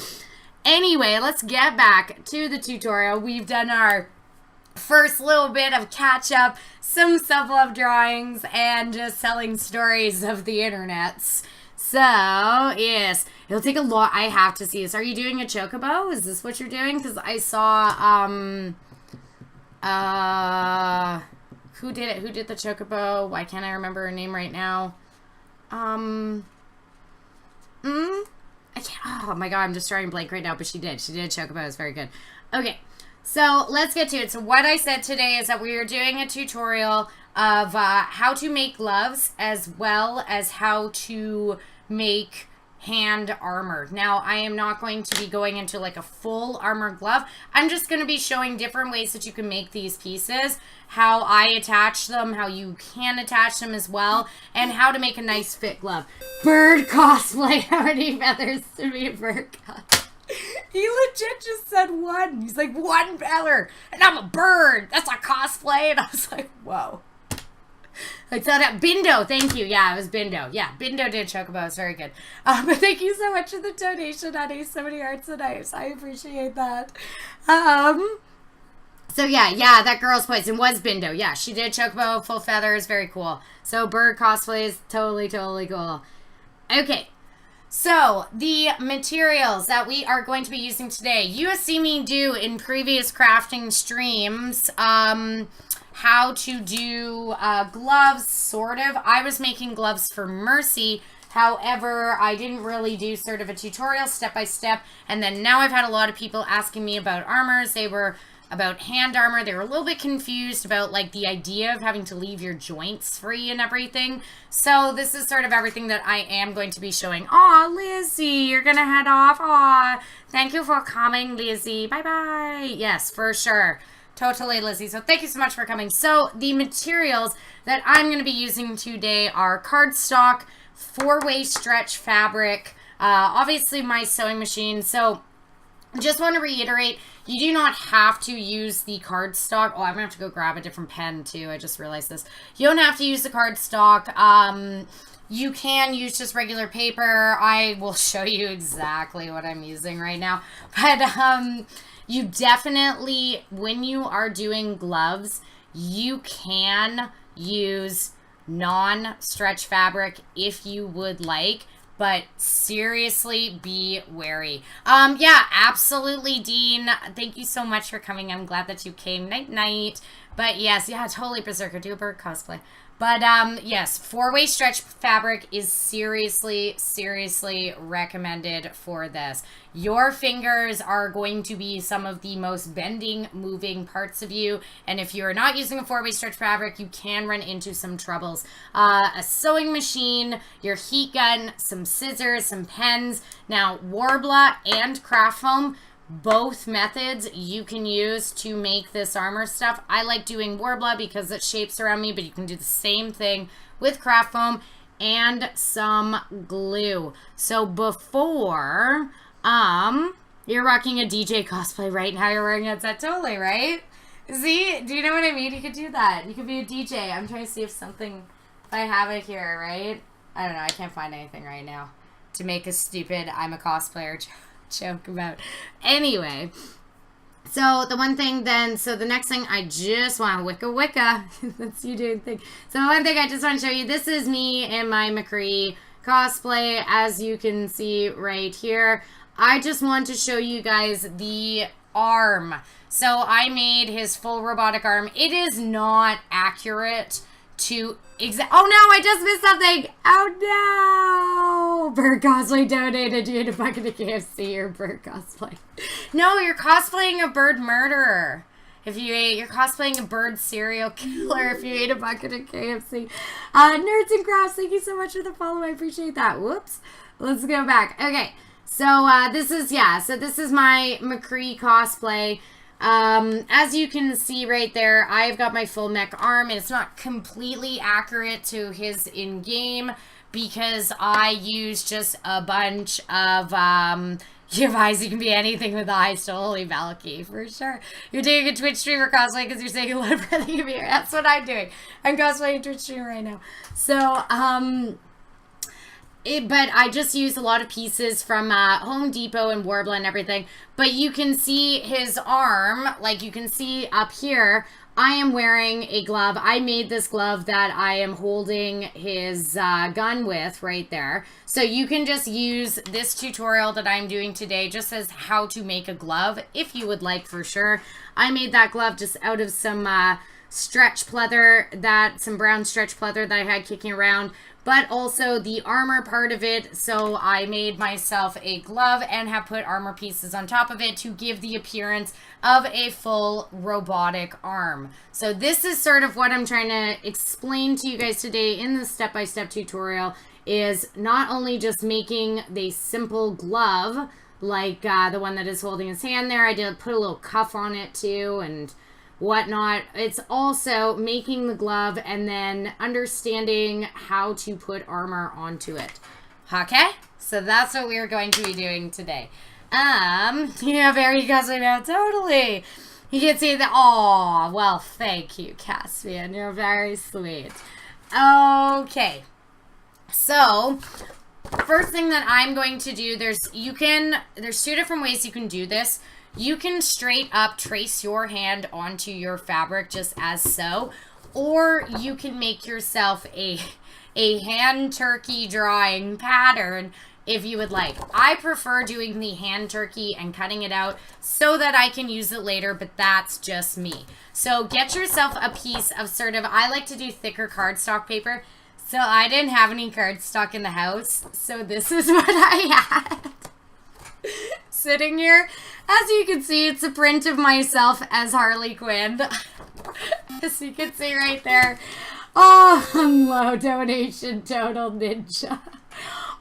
Anyway, let's get back to the tutorial. We've done our first little bit of catch up, some self-love drawings, and just telling stories of the internets. So, yes, it'll take a lot. I have to see this. Are you doing a chocobo? Is this what you're doing? Because I saw, who did it? Who did the chocobo? Why can't I remember her name right now? I can't, oh my god, I'm just drawing blank right now, but she did. She did a chocobo. It was very good. Okay. So let's get to it. So what I said today is that we are doing a tutorial of how to make gloves as well as how to make hand armor. Now, I am not going to be going into like a full armor glove. I'm just going to be showing different ways that you can make these pieces, how I attach them, how you can attach them as well, and how to make a nice fit glove. Bird cosplay. How many feathers to be a bird cosplay? He legit just said one. He's like, one feather. And I'm a bird. That's a cosplay. And I was like, whoa. I saw that. Bindo. Thank you. Yeah, it was Bindo. Yeah, Bindo did chocobo. It's very good. But thank you so much for the donation, honey. So many hearts and knives. I appreciate that. So yeah, that girl's poison was Bindo. Yeah, she did chocobo, full feathers. Very cool. So bird cosplay is totally, totally cool. Okay. So, the materials that we are going to be using today, you have seen me do in previous crafting streams, how to do gloves, sort of. I was making gloves for Mercy, however, I didn't really do sort of a tutorial step-by-step, and then now I've had a lot of people asking me about armors. They were about hand armor. They were a little bit confused about like the idea of having to leave your joints free and everything. So this is sort of everything that I am going to be showing. Aw, Lizzie, you're gonna head off. Aw, thank you for coming, Lizzie. Bye-bye. Yes, for sure. Totally, Lizzie. So thank you so much for coming. So the materials that I'm going to be using today are cardstock, 4-way stretch fabric, obviously my sewing machine. So just want to reiterate, you do not have to use the cardstock. Oh, I'm going to have to go grab a different pen too. I just realized this. You don't have to use the cardstock. You can use just regular paper. I will show you exactly what I'm using right now. But you definitely, when you are doing gloves, you can use non-stretch fabric if you would like. But seriously, be wary. Yeah, absolutely, Dean. Thank you so much for coming. I'm glad that you came. Night. But yes, yeah, totally, Berserker. Do a bird cosplay. But yes, 4-way stretch fabric is seriously recommended for this. Your fingers are going to be some of the most bending, moving parts of you. And if you're not using a 4-way stretch fabric, you can run into some troubles. A sewing machine, your heat gun, some scissors, some pens. Now, Warbler and craft foam, both methods you can use to make this armor stuff. I like doing Warbler because it shapes around me, but you can do the same thing with craft foam and some glue. So before, you're rocking a DJ cosplay right now. You're wearing a headset, totally, right? See, do you know what I mean? You could do that. You could be a DJ. I'm trying to see if I have it here, right? I don't know. I can't find anything right now to make a stupid I'm a cosplayer joke about. Anyway, so the one thing then, so the next thing I just want wicca that's you doing thing. So one thing I just want to show you, this is me in my McCree cosplay, as you can see right here. I just want to show you guys the arm. So I made his full robotic arm. It is not accurate to Oh no, I just missed something. Oh no. Bird Cosplay donated you to bucket of KFC or Bird Cosplay. No, you're cosplaying a bird murderer. If you ate, you're cosplaying a bird serial killer if you ate a bucket of KFC. Nerds and Crafts, thank you so much for the follow. I appreciate that. Whoops. Let's go back. Okay. So, this is my McCree cosplay. As you can see right there, I've got my full mech arm, and it's not completely accurate to his in-game because I use just a bunch of, your eyes, you can be anything with eyes, totally Valky, for sure. You're doing a Twitch streamer cosplay because you're saying hello, brother, you here. That's what I'm doing. I'm cosplaying Twitch streamer right now. So, but I just use a lot of pieces from Home Depot and Warbler and everything. But you can see his arm, like you can see up here, I am wearing a glove. I made this glove that I am holding his gun with right there. So you can just use this tutorial that I'm doing today just as how to make a glove if you would like, for sure. I made that glove just out of some stretch pleather, some brown stretch pleather that I had kicking around, but also the armor part of it. So I made myself a glove and have put armor pieces on top of it to give the appearance of a full robotic arm. So this is sort of what I'm trying to explain to you guys today in this step-by-step tutorial, is not only just making the simple glove like the one that is holding his hand there. I did put a little cuff on it too and whatnot. It's also making the glove and then understanding how to put armor onto it. Okay? So that's what we're going to be doing today. Yeah, very cosplay now. Totally. You can see that. Oh, well, thank you, Caspian. You're very sweet. Okay. So, first thing that I'm going to do, there's two different ways you can do this. You can straight up trace your hand onto your fabric just as so, or you can make yourself a hand turkey drawing pattern if you would like. I prefer doing the hand turkey and cutting it out so that I can use it later, but that's just me. So get yourself a piece of sort of, I like to do thicker cardstock paper. So I didn't have any cardstock in the house, so this is what I had sitting here. As you can see, it's a print of myself as Harley Quinn. As you can see right there. Oh, low donation total ninja.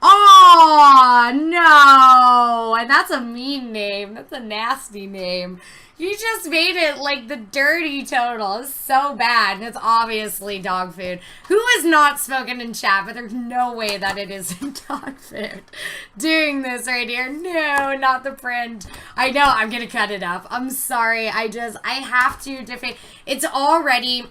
Oh, no. And that's a mean name. That's a nasty name. You just made it like the dirty total. It's so bad. And it's obviously dog food. Who has not spoken in chat? But there's no way that it isn't dog food. Doing this right here. No, not the print. I know. I'm going to cut it up. I'm sorry. I have to defend. It's already.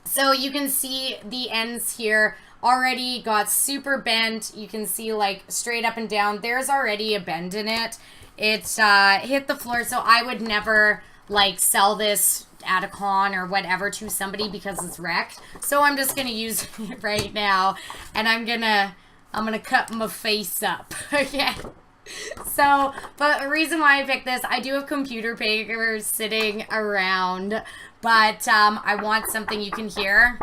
So you can see the ends here already got super bent. You can see like straight up and down. There's already a bend in it. It's hit the floor, so I would never like sell this at a con or whatever to somebody because it's wrecked. So I'm just gonna use it right now, and I'm gonna cut my face up. Okay. So, but the reason why I picked this, I do have computer papers sitting around, but I want something you can hear.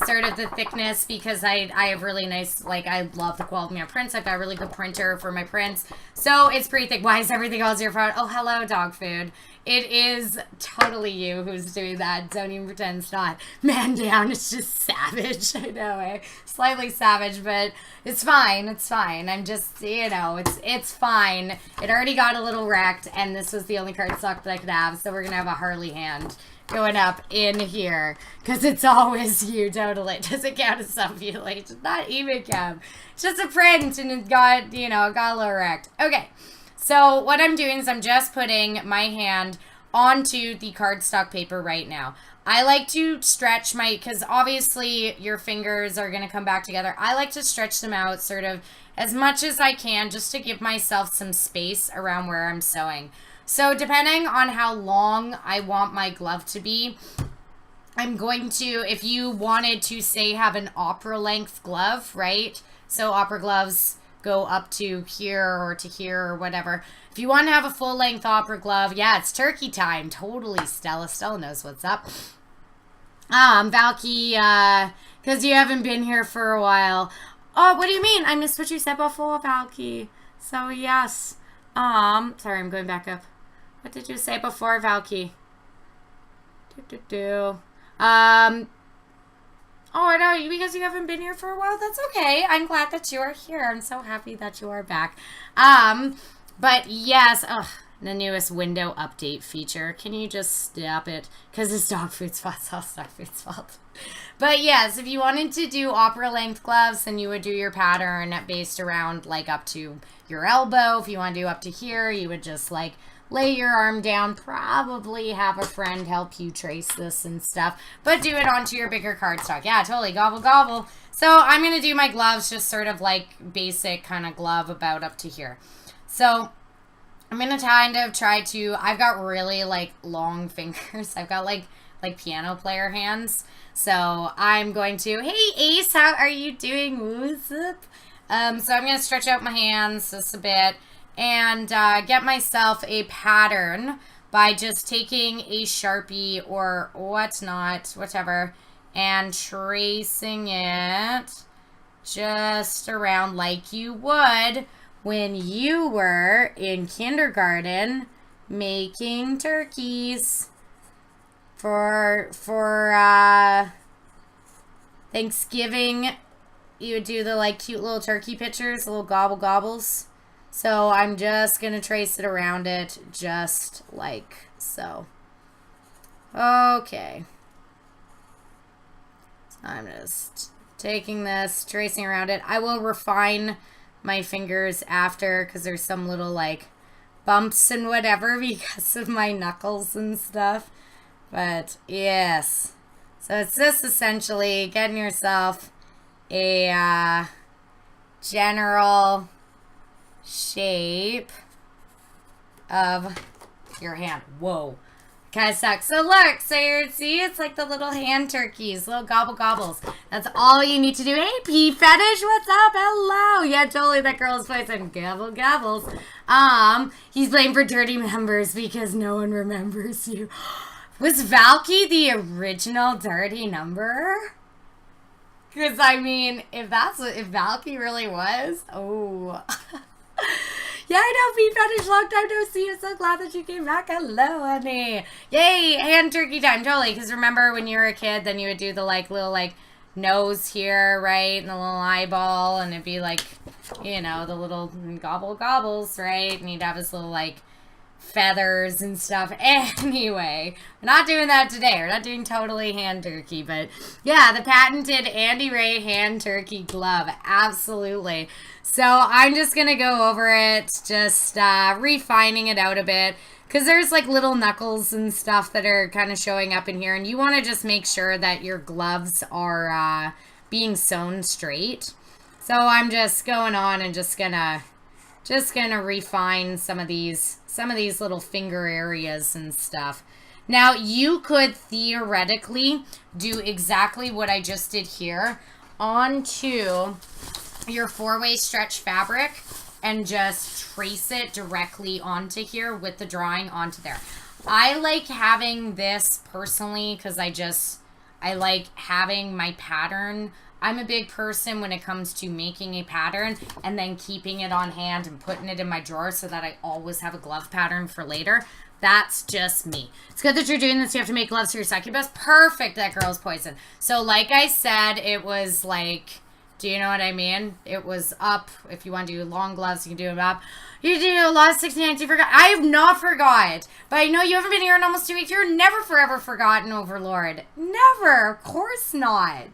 Sort of the thickness, because I have really nice, like, I love the quality of my prints. I've got a really good printer for my prints. So it's pretty thick. Why is everything else your phone? Oh, hello, dog food. It is totally you who's doing that. Don't even pretend it's not. Man down, it's just savage. I know, eh? Slightly savage, but it's fine. It's fine. I'm just, you know, it's fine. It already got a little wrecked, and this was the only cardstock that I could have, so we're gonna have a Harley hand going up in here, because it's always you. Totally. It doesn't count as self-mutilation. Not even count. It's just a print, and it got, you know, it got a little wrecked. Okay, so what I'm doing is I'm just putting my hand onto the cardstock paper right now. I like to stretch my, because obviously your fingers are going to come back together. I like to stretch them out sort of as much as I can just to give myself some space around where I'm sewing. So depending on how long I want my glove to be, I'm going to, if you wanted to say have an opera length glove, right? So opera gloves go up to here or to here or whatever. If you want to have a full length opera glove, yeah, it's turkey time. Totally, Stella. Stella knows what's up. Valky, because you haven't been here for a while. Oh, what do you mean? I missed what you said before, Valky. So, yes. Sorry, I'm going back up. What did you say before, Valky? Oh, no, because you haven't been here for a while? That's okay. I'm glad that you are here. I'm so happy that you are back. But yes, the newest window update feature. Can you just stop it? Because it's dog food's fault. It's all dog food's fault. But yes, if you wanted to do opera length gloves, then you would do your pattern based around like up to your elbow. If you want to do up to here, you would just like lay your arm down, probably have a friend help you trace this and stuff, but do it onto your bigger cardstock. Yeah, totally. Gobble, gobble. So I'm going to do my gloves just sort of like basic kind of glove about up to here. So I'm going to kind of try to, I've got really like long fingers. I've got like piano player hands. So I'm going to, hey Ace, how are you doing? What's up? So I'm going to stretch out my hands just a bit and get myself a pattern by just taking a Sharpie or whatnot, whatever, and tracing it just around like you would when you were in kindergarten making turkeys for Thanksgiving. You would do the like cute little turkey pictures, little gobble gobbles. So I'm just going to trace it around it just like so. Okay. So I'm just taking this, tracing around it. I will refine my fingers after because there's some little like bumps and whatever because of my knuckles and stuff. But yes. So it's just essentially getting yourself a general shape of your hand. Whoa. Kind of sucks. So look, so you see, it's like the little hand turkeys, little gobble gobbles. That's all you need to do. Hey, P Fetish, what's up? Hello. Yeah, totally that girl's voice and gobble gobbles. He's playing for dirty members because no one remembers you. Was Valky the original dirty number? Because, I mean, if Valky really was, oh. Yeah, I know, Pete Fetish, long time no see. I'm so glad that you came back. Hello, honey. Yay, hand turkey time, totally. Because remember when you were a kid, then you would do the, like, little, like, nose here, right? And the little eyeball, and it'd be, like, you know, the little gobble gobbles, right? And you'd have this little, like, feathers and stuff. Anyway, we're not doing that today. We're not doing totally hand turkey, but yeah, the patented Andy Ray hand turkey glove. Absolutely. So I'm just gonna go over it, just refining it out a bit, because there's like little knuckles and stuff that are kind of showing up in here, and you want to just make sure that your gloves are being sewn straight. So I'm just going on and just gonna refine some of these little finger areas and stuff. Now, you could theoretically do exactly what I just did here onto your 4-way stretch fabric and just trace it directly onto here with the drawing onto there. I like having this personally because I like having my pattern. I'm a big person when it comes to making a pattern and then keeping it on hand and putting it in my drawer so that I always have a glove pattern for later. That's just me. It's good that you're doing this. You have to make gloves for your succubus. Perfect, that girl's poison. So like I said, it was like, do you know what I mean? It was up. If you want to do long gloves, you can do them up. You do a lot of 69. You forgot. I have not forgot. But I know you haven't been here in almost 2 weeks. You're never forever forgotten, Overlord. Never. Of course not.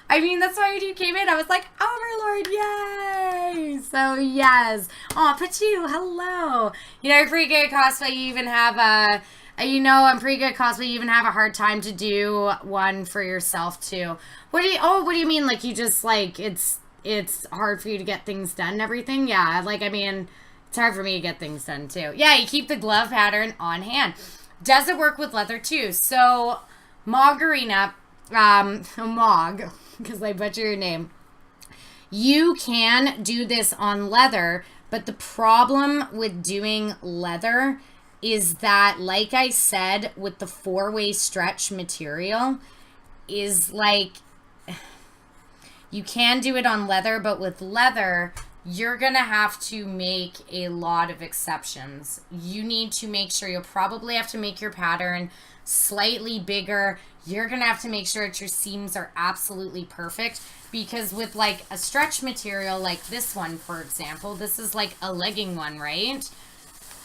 I mean, that's why when you came in, I was like, Overlord, yay! So, yes. Aw, Pachu, hello. You know, you're pretty good at cosplay. You even have I'm pretty good at cosplay. You even have a hard time to do one for yourself, too. What do you mean? Like, you just, like, it's hard for you to get things done and everything? Yeah, like, I mean, it's hard for me to get things done, too. Yeah, you keep the glove pattern on hand. Does it work with leather, too? So, Margarina, Mog, because I butcher your name. You can do this on leather, but the problem with doing leather is that, like I said, with the 4-way stretch material, is like, you can do it on leather, but with leather, you're going to have to make a lot of exceptions. You need to make sure, you'll probably have to make your pattern slightly bigger. You're going to have to make sure that your seams are absolutely perfect, because with like a stretch material like this one, for example, this is like a legging one, right?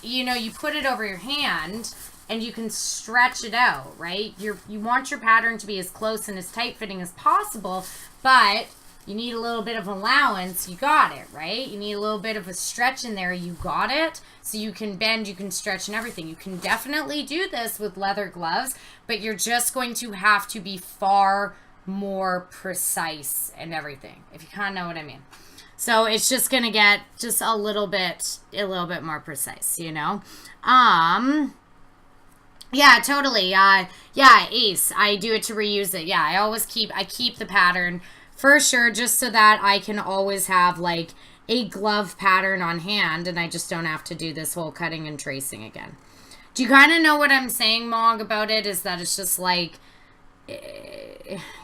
You know, you put it over your hand and you can stretch it out, right? You want your pattern to be as close and as tight fitting as possible, but you need a little bit of allowance. You got it, right? You need a little bit of a stretch in there. You got it. So you can bend, you can stretch and everything. You can definitely do this with leather gloves, but you're just going to have to be far more precise and everything, if you kind of know what I mean. So it's just going to get just a little bit more precise, you know? Yeah, totally. Yeah, Ace, I do it to reuse it. Yeah, I keep the pattern for sure, just so that I can always have like a glove pattern on hand and I just don't have to do this whole cutting and tracing again. Do you kind of know what I'm saying, Mog, about it? Is that it's just like,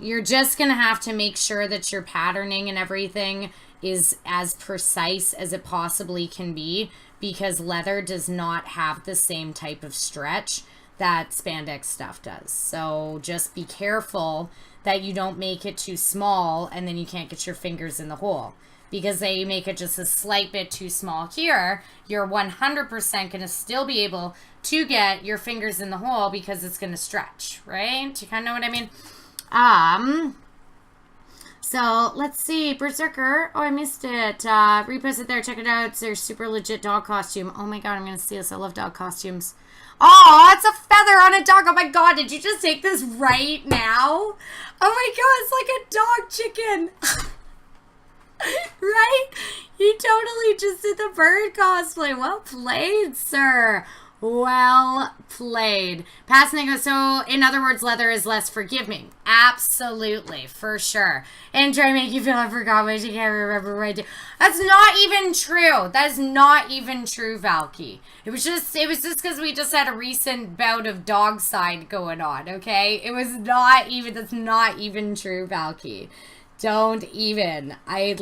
you're just going to have to make sure that your patterning and everything is as precise as it possibly can be, because leather does not have the same type of stretch that spandex stuff does. So just be careful that you don't make it too small and then you can't get your fingers in the hole. Because they make it just a slight bit too small here, you're 100% going to still be able to get your fingers in the hole because it's going to stretch, right? Do you kind of know what I mean? So let's see, Berserker. Oh, I missed it. Repost it there. Check it out. It's their super legit dog costume. Oh my god, I'm going to see this. I love dog costumes. Oh, it's a feather on a dog. Oh my god, did you just take this right now? Oh my god, it's like a dog chicken. Right? You totally just did the bird cosplay. Well played, sir. Well played. Passing. So, in other words, leather is less forgiving. Absolutely, for sure. And try to make you feel I forgot what you can't remember what I do. That's not even true. That is not even true, Valky. It was just because we just had a recent bout of dog side going on, okay? It was not even, that's not even true, Valky. Don't even. I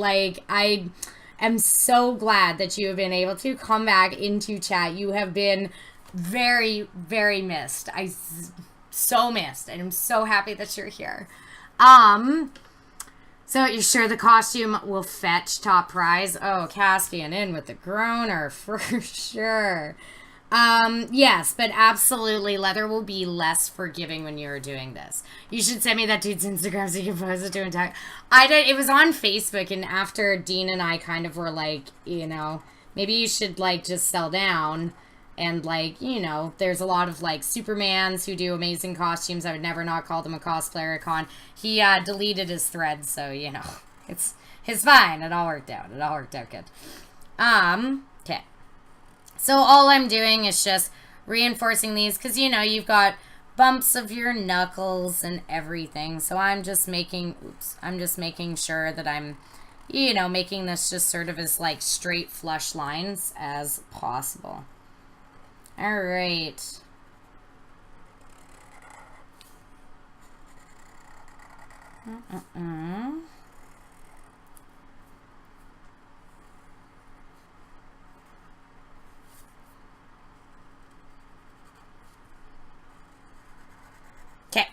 am so glad that you have been able to come back into chat. You have been very, very missed. So missed, and I'm so happy that you're here. So you're sure the costume will fetch top prize? Oh, Caspian in with the groaner for sure. Yes, but absolutely, leather will be less forgiving when you're doing this. You should send me that dude's Instagram so you can post it to him. It was on Facebook, and after Dean and I kind of were like, you know, maybe you should, like, just sell down, and, like, you know, there's a lot of, like, Supermans who do amazing costumes. I would never not call them a cosplayer at con. He, deleted his thread, so, you know, it's fine. It all worked out. It all worked out good. Okay. So all I'm doing is just reinforcing these because, you know, you've got bumps of your knuckles and everything. So I'm just making sure that I'm, you know, making this just sort of as, like, straight flush lines as possible. All right. Okay.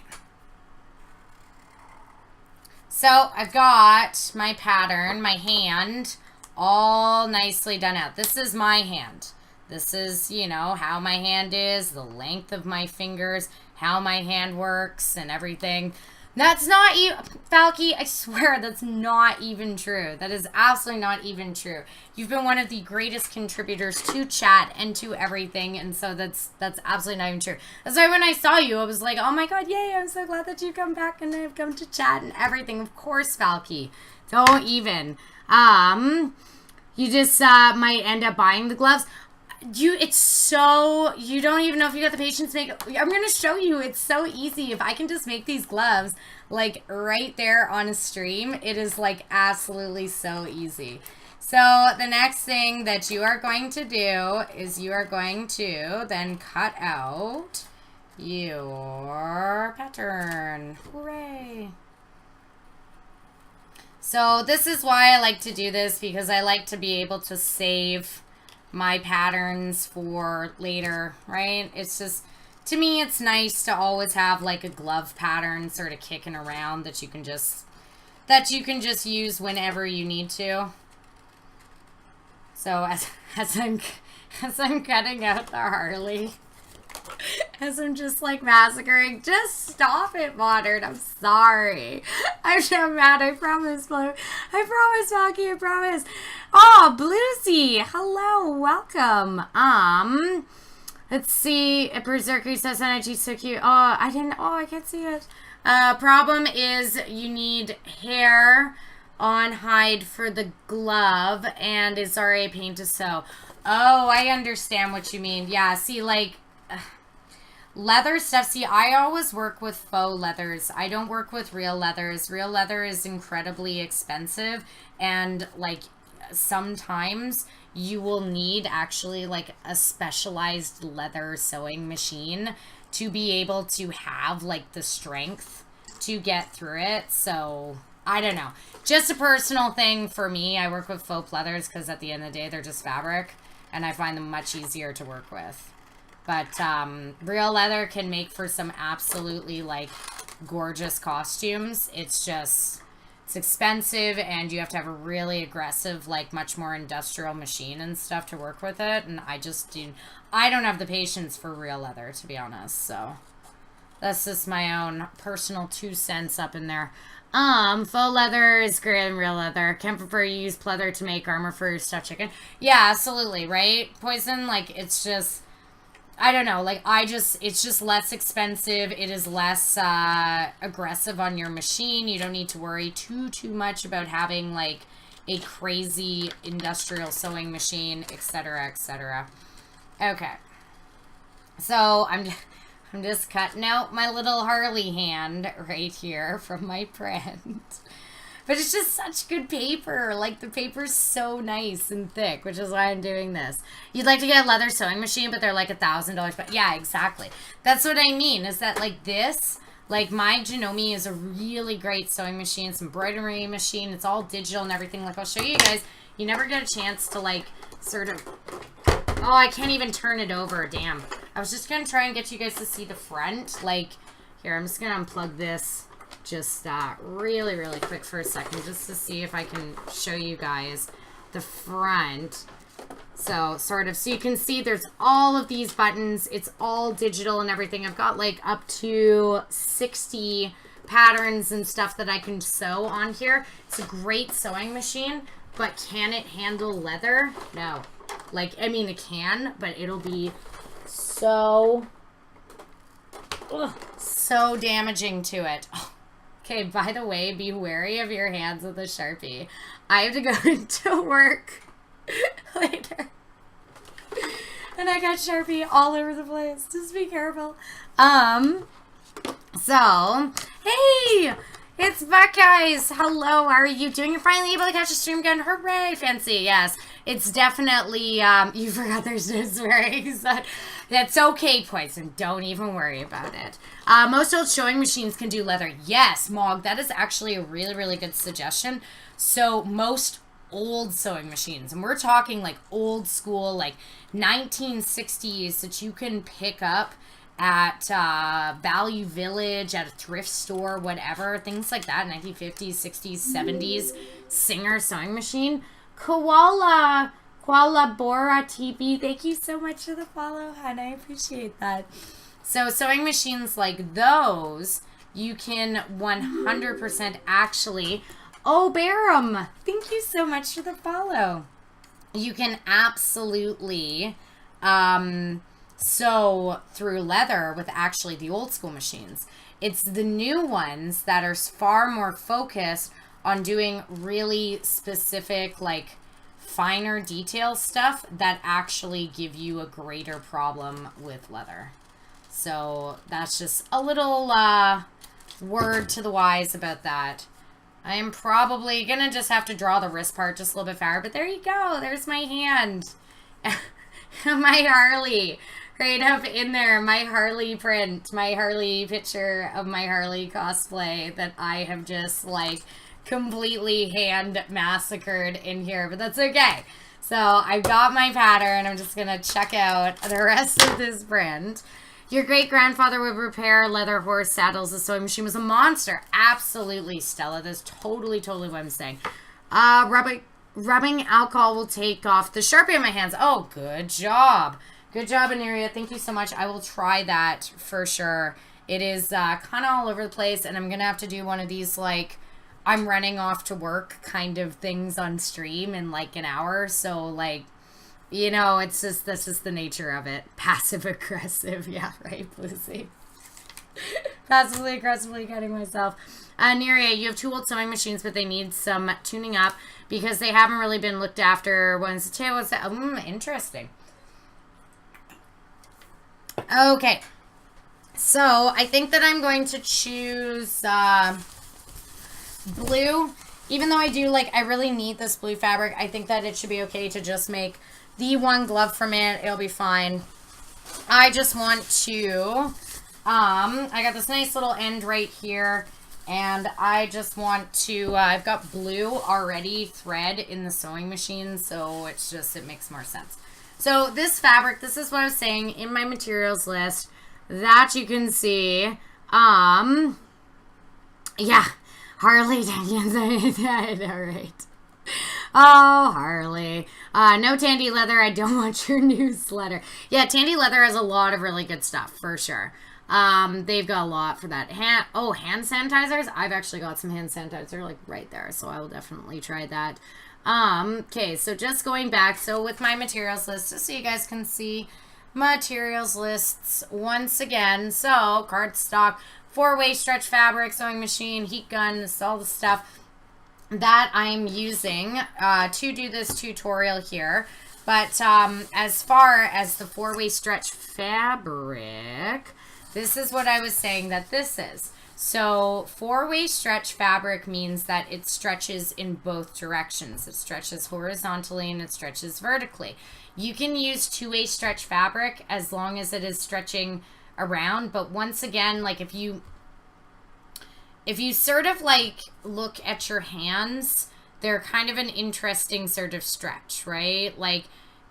So I've got my pattern, my hand, all nicely done out. This is my hand. This is, you know, how my hand is, the length of my fingers, how my hand works and everything. That's not even, Falky, I swear that's not even true. That is absolutely not even true. You've been one of the greatest contributors to chat and to everything, and so that's absolutely not even true. That's why when I saw you, I was like, oh my god, yay, I'm so glad that you've come back and I've come to chat and everything. Of course, Falky. Don't even. You just might end up buying the gloves. It's so, you don't even know if you got the patience to make it. I'm going to show you. It's so easy. If I can just make these gloves, like, right there on a stream, it is, like, absolutely so easy. So, the next thing that you are going to do is you are going to then cut out your pattern. Hooray. So this is why I like to do this, because I like to be able to save my patterns for later, right? It's just, to me, it's nice to always have like a glove pattern sort of kicking around that you can just use whenever you need to. So as I'm cutting out the Harley, as I'm just like massacring, just stop it, Modern. I'm sorry. I'm so mad. I promise, Blue. I promise, Valky. I promise. Oh, Bluesy. Hello. Welcome. Let's see. Berserker says energy so cute. Oh, I can't see it. Problem is you need hair on hide for the glove, and it's already a pain to sew. Oh, I understand what you mean. Yeah, see, like, leather stuff. See, I always work with faux leathers. I don't work with real leathers. Real leather is incredibly expensive, and, like, sometimes you will need actually, like, a specialized leather sewing machine to be able to have, like, the strength to get through it. So, I don't know. Just a personal thing for me. I work with faux leathers because at the end of the day, they're just fabric, and I find them much easier to work with. But real leather can make for some absolutely, like, gorgeous costumes. It's just, it's expensive, and you have to have a really aggressive, like, much more industrial machine and stuff to work with it. And I don't have the patience for real leather, to be honest. So that's just my own personal 2 cents up in there. Faux leather is great than real leather. Can prefer you use pleather to make armor for your stuffed chicken. Yeah, absolutely, right? Poison, like, it's just, I don't know, like, it's just less expensive. It is less aggressive on your machine. You don't need to worry too much about having, like, a crazy industrial sewing machine, etc., etc. Okay. So, I'm just cutting out my little Harley hand right here from my print. But it's just such good paper. Like, the paper's so nice and thick, which is why I'm doing this. You'd like to get a leather sewing machine, but they're like $1,000. But yeah, exactly. That's what I mean, is that, like, this, like, my Janome is a really great sewing machine. It's an embroidery machine. It's all digital and everything. Like, I'll show you guys. You never get a chance to, like, sort of... Oh, I can't even turn it over. Damn. I was just going to try and get you guys to see the front. Like, here, I'm just going to unplug this just really, really quick for a second, just to see if I can show you guys the front. So, sort of, so you can see there's all of these buttons. It's all digital and everything. I've got, like, up to 60 patterns and stuff that I can sew on here. It's a great sewing machine, but can it handle leather? No. Like, I mean, it can, but it'll be so damaging to it. Oh, okay, by the way, be wary of your hands with a Sharpie. I have to go into work later. And I got Sharpie all over the place. Just be careful. So, hey! It's Buckeyes! Hello, how are you doing? You're finally able to catch a stream again. Hooray! Fancy, yes. It's definitely, you forgot there's no swearing. That's okay, Poison. Don't even worry about it. Most old sewing machines can do leather. Yes, Mog, that is actually a really, really good suggestion. So, most old sewing machines, and we're talking, like, old school, like, 1960s that you can pick up at Value Village, at a thrift store, whatever, things like that, 1950s, 60s, 70s, Singer sewing machine. Koala Bora TP, thank you so much for the follow, hon. I appreciate that. So sewing machines like those, you can 100% actually... Oh, Barum, thank you so much for the follow. You can absolutely... sew through leather with actually the old school machines. It's the new ones that are far more focused on doing really specific, like, finer detail stuff that actually give you a greater problem with leather. So that's just a little word to the wise about that. I am probably gonna just have to draw the wrist part just a little bit farther, but there you go. There's my hand. My Harley. right up in there, my Harley print, my Harley picture of my Harley cosplay that I have just like completely hand massacred in here, but that's okay. So I've got my pattern. I'm just gonna check out the rest of this print. Your great-grandfather would repair leather horse saddles. The sewing machine was a monster. Absolutely, Stella. That's totally what I'm saying. Rubbing alcohol will take off the Sharpie on my hands. Oh, good job. Good job, Aneria. Thank you so much. I will try that for sure. It is kind of all over the place, and I'm going to have to do one of these, like, I'm running off to work kind of things on stream in, like, an hour. So, like, you know, it's just, that's just the nature of it. Passive-aggressive. Yeah, right, Lucy. Passively, aggressively cutting myself. Neria, you have 2 old sewing machines, but they need some tuning up because they haven't really been looked after. One's the tail, interesting. Okay. So, I think that I'm going to choose blue. Even though I do, like, I really need this blue fabric, I think that it should be okay to just make the one glove from it. It'll be fine. I just want to, I got this nice little end right here, and I just want to, I've got blue already thread in the sewing machine, so it's just, it makes more sense. So this fabric, this is what I was saying in my materials list that you can see, yeah, Harley Jenkins, I know, right? Oh, Harley. No Tandy Leather. I don't want your newsletter. Yeah, Tandy Leather has a lot of really good stuff, for sure. They've got a lot for that. Hand sanitizers. I've actually got some hand sanitizer, like, right there, so I will definitely try that. Okay, so just going back. So with my materials list, just so you guys can see materials lists once again. So, cardstock, 4-way stretch fabric, sewing machine, heat gun, this is all the stuff that I'm using to do this tutorial here. But as far as the 4-way stretch fabric, this is what I was saying that this is. So 4-way stretch fabric means that it stretches in both directions. It stretches horizontally and it stretches vertically. You can use 2-way stretch fabric as long as it is stretching around, but once again, like if you sort of like look at your hands, they're kind of an interesting sort of stretch, right? Like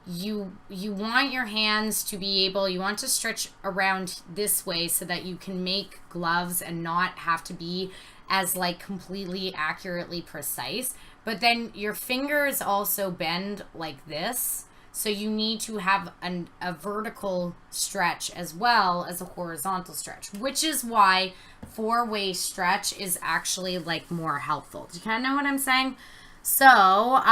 you want your hands to be able, you want to stretch around this way so that you can make gloves and not have to be as like completely accurately precise. But then your fingers also bend like this. So you need to have a vertical stretch as well as a horizontal stretch, which is why 4-way stretch is actually like more helpful. Do you kind of know what I'm saying? So,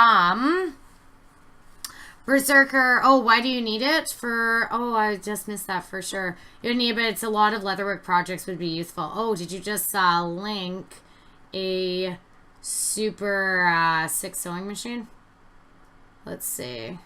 Berserker, oh, why do you need it? Oh, I just missed that for sure. You don't need it, but it's a lot of leatherwork projects would be useful. Oh, did you just link a super sick sewing machine? Let's see.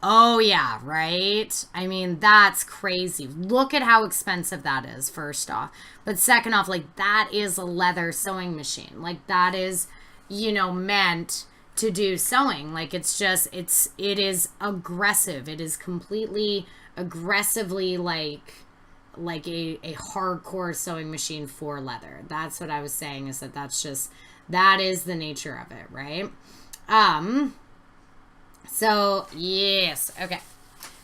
Oh, yeah, right? I mean, that's crazy. Look at how expensive that is, first off. But second off, like, that is a leather sewing machine. Like, that is, you know, meant to do sewing. Like, it's just, it is aggressive. It is completely aggressively, like a hardcore sewing machine for leather. That's what I was saying, is that that's just, that is the nature of it, right? So, yes. Okay.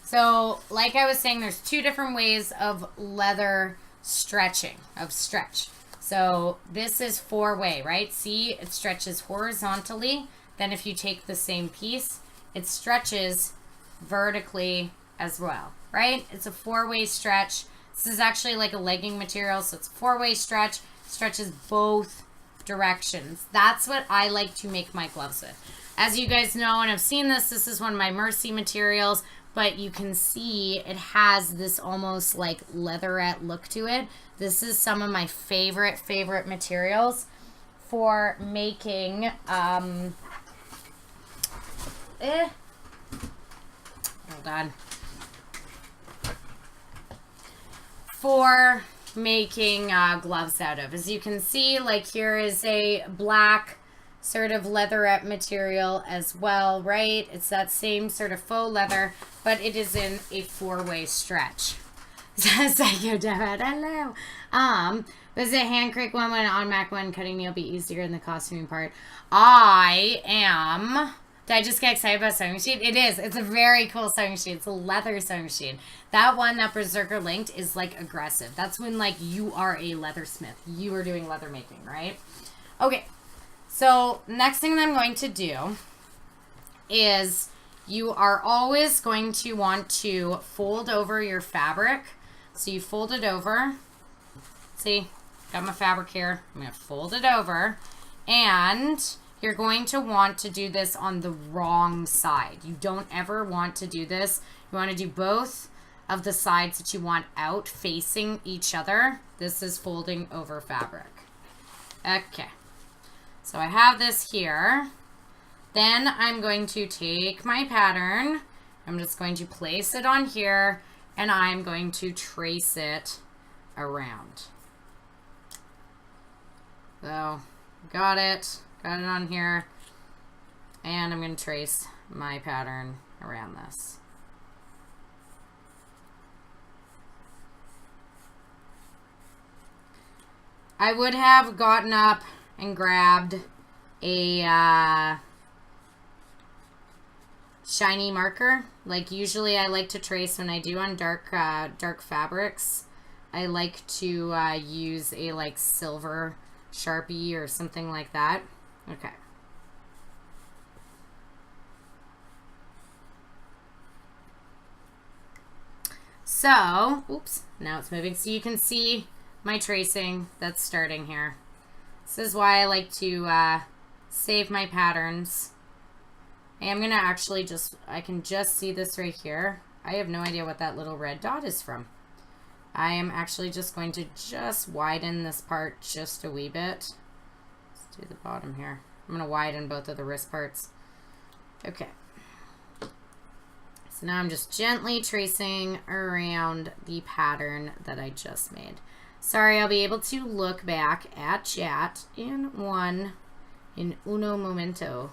So, like I was saying, there's 2 different ways of leather stretching, of stretch. So, this is 4-way, right? See, it stretches horizontally. Then if you take the same piece, it stretches vertically as well, right? It's a 4-way stretch. This is actually like a legging material, so it's a 4-way stretch. Stretches both directions. That's what I like to make my gloves with. As you guys know, and I've seen this is one of my Mercy materials, but you can see it has this almost like leatherette look to it. This is some of my favorite materials for making, hold on. For making gloves out of. As you can see, like here is a black sort of leatherette material as well, right? It's that same sort of faux leather, but it is in a 4-way stretch. Psycho Dad, hello. Was it hand crank one when on Mac one cutting meal be easier in the costuming part? I am. Did I just get excited about sewing machine? It is. It's a very cool sewing machine. It's a leather sewing machine. That one that Berserker linked is like aggressive. That's when like you are a leathersmith. You are doing leather making, right? Okay. So next thing that I'm going to do is you are always going to want to fold over your fabric. So you fold it over. See, got my fabric here. I'm going to fold it over. And you're going to want to do this on the wrong side. You don't ever want to do this. You want to do both of the sides that you want out facing each other. This is folding over fabric. Okay. So I have this here. Then I'm going to take my pattern. I'm just going to place it on here. And I'm going to trace it around. So, got it. Got it on here. And I'm going to trace my pattern around this. I would have gotten up and grabbed a shiny marker. Like usually I like to trace when I do on dark fabrics. I like to use a like silver Sharpie or something like that. Okay. So, oops, now it's moving. So you can see my tracing that's starting here. This is why I like to save my patterns. I am going to actually just, I can just see this right here. I have no idea what that little red dot is from. I am actually just going to just widen this part just a wee bit. Let's do the bottom here. I'm going to widen both of the wrist parts. Okay. So now I'm just gently tracing around the pattern that I just made. Sorry, I'll be able to look back at chat in uno momento.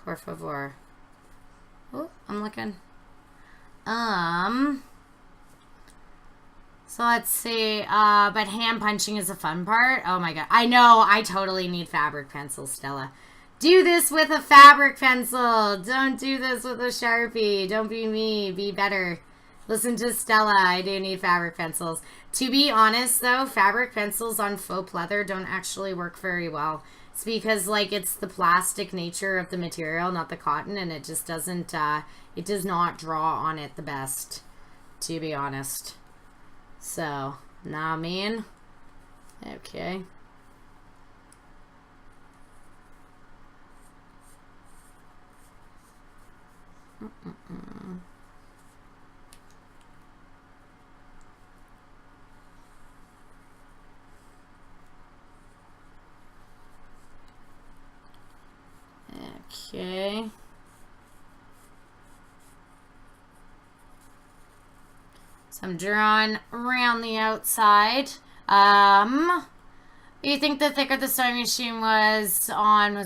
Por favor. Oh, I'm looking. So let's see. But hand punching is a fun part. Oh my god. I know. I totally need fabric pencils, Stella. Do this with a fabric pencil. Don't do this with a Sharpie. Don't be me. Be better. Listen to Stella. I do need fabric pencils. To be honest, though, fabric pencils on faux leather don't actually work very well. It's because, like, it's the plastic nature of the material, not the cotton, and it just doesn't, it does not draw on it the best, to be honest. So, nah, man. Okay. Okay. So I'm drawing around the outside. You think the thicker the sewing machine was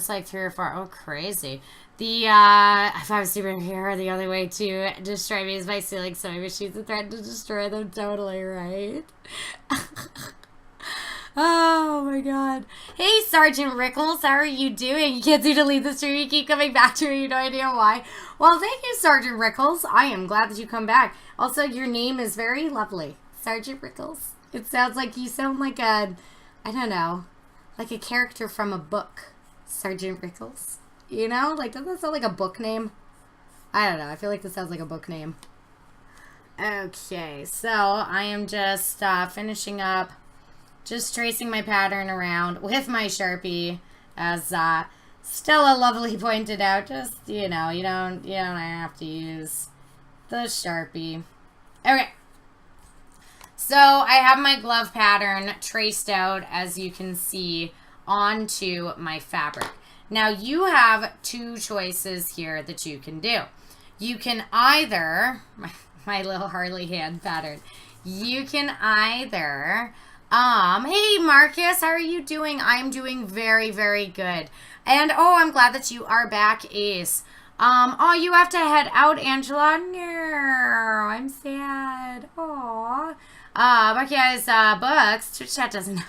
like 3 or 4? Oh, crazy. The, if I was superhero, the only way to destroy me is by stealing sewing machines and threaten to destroy them. Totally right. Oh my god. Hey, Sergeant Rickles, how are you doing? You can't seem to leave the stream. You keep coming back to me. You no idea why. Well, thank you, Sergeant Rickles. I am glad that you come back. Also, your name is very lovely. Sergeant Rickles. It sounds like you sound like a, I don't know, like a character from a book. Sergeant Rickles. You know? Like, doesn't that sound like a book name? I don't know. I feel like this sounds like a book name. Okay, so I am just finishing up. Just tracing my pattern around with my Sharpie, as Stella lovely pointed out. Just, you know, you don't have to use the Sharpie. Okay. So I have my glove pattern traced out, as you can see, onto my fabric. Now you have 2 choices here that you can do. You can either, my little Harley hand pattern, you can either Hey Marcus, how are you doing? I'm doing very, very good. And oh, I'm glad that you are back, Ace. Oh, you have to head out, Angela. No, I'm sad. Aw. Marcus, books. Twitch chat doesn't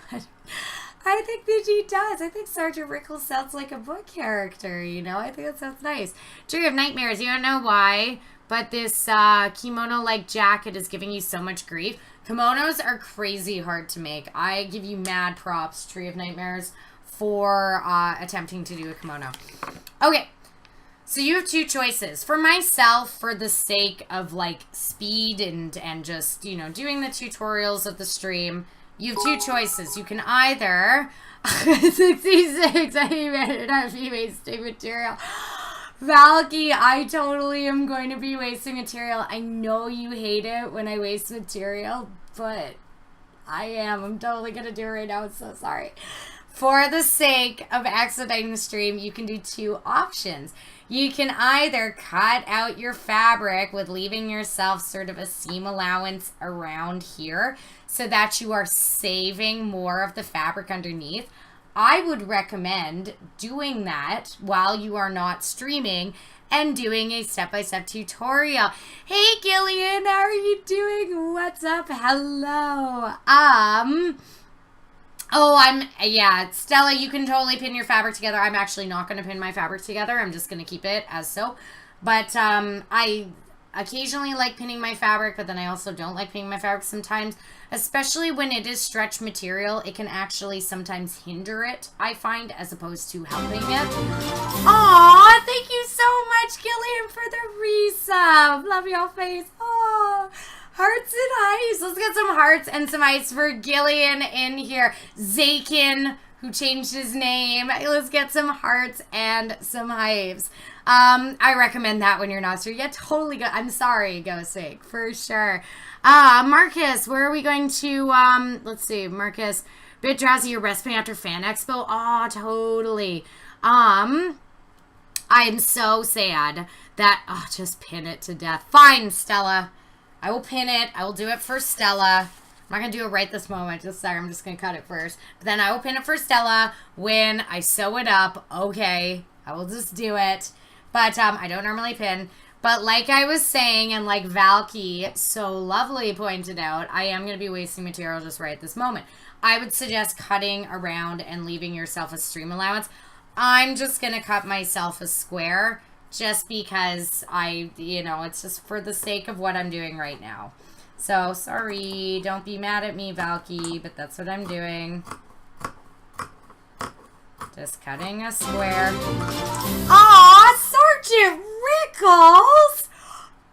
I think that he does. I think Sergeant Rickles sounds like a book character, you know? I think that sounds nice. Tree of Nightmares, you don't know why, but this kimono-like jacket is giving you so much grief. Kimonos are crazy hard to make. I give you mad props, Tree of Nightmares, for attempting to do a kimono. Okay, so you have two choices. For myself, for the sake of, like, speed and just, you know, doing the tutorials of the stream, you have two choices. You can either... 66, I better not be wasting material. Valky, I totally am going to be wasting material. I know you hate it when I waste material, but I am. I'm totally going to do it right now. I'm so sorry. For the sake of expediting the stream, you can do two options. You can either cut out your fabric with leaving yourself sort of a seam allowance around here so that you are saving more of the fabric underneath. I would recommend doing that while you are not streaming and doing a step-by-step tutorial. Hey, Gillian, how are you doing? What's up? Hello. Yeah, Stella, you can totally pin your fabric together. I'm actually not going to pin my fabric together. I'm just going to keep it as so. But I occasionally like pinning my fabric, but then I also don't like pinning my fabric sometimes. Especially when it is stretch material, it can actually sometimes hinder it, I find, as opposed to helping it. Aw, thank you so much, Gillian, for the resub. Love your face. Aw. Hearts and ice. Let's get some hearts and some ice for Gillian in here. Zakin, who changed his name. Let's get some hearts and some hives. I recommend that when you're not sure. Yeah, totally good. I'm sorry, Ghostsake, for sure. Marcus, where are we going to, let's see, Marcus, bit drowsy, you're resting after Fan Expo? Aw, totally. I'm so sad that, just pin it to death. Fine, Stella. I will pin it. I will do it for Stella. I'm not going to do it right this moment. Just sorry, I'm just going to cut it first. But then I will pin it for Stella when I sew it up. Okay, I will just do it. But I don't normally pin. But like I was saying, and like Valky so lovely pointed out, I am going to be wasting material just right at this moment. I would suggest cutting around and leaving yourself a stream allowance. I'm just going to cut myself a square just because it's just for the sake of what I'm doing right now. So, sorry, don't be mad at me, Valky, but that's what I'm doing. Just cutting a square. Aw, Sergeant Rickles!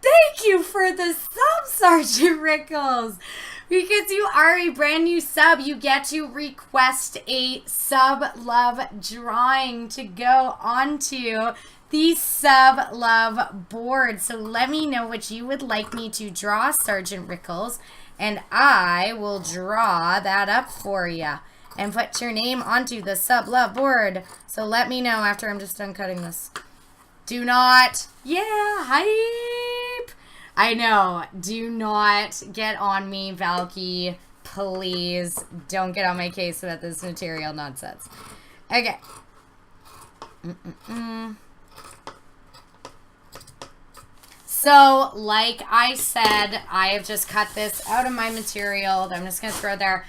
Thank you for the sub, Sergeant Rickles! Because you are a brand new sub, you get to request a sub love drawing to go onto the sub love board. So let me know what you would like me to draw, Sergeant Rickles, and I will draw that up for you and put your name onto the sub love board. So let me know after I'm just done cutting this. Do not, hype. I know, do not get on me, Valky. Please don't get on my case about this material nonsense. Okay. So, like I said, I have just cut this out of my material that I'm just going to throw there.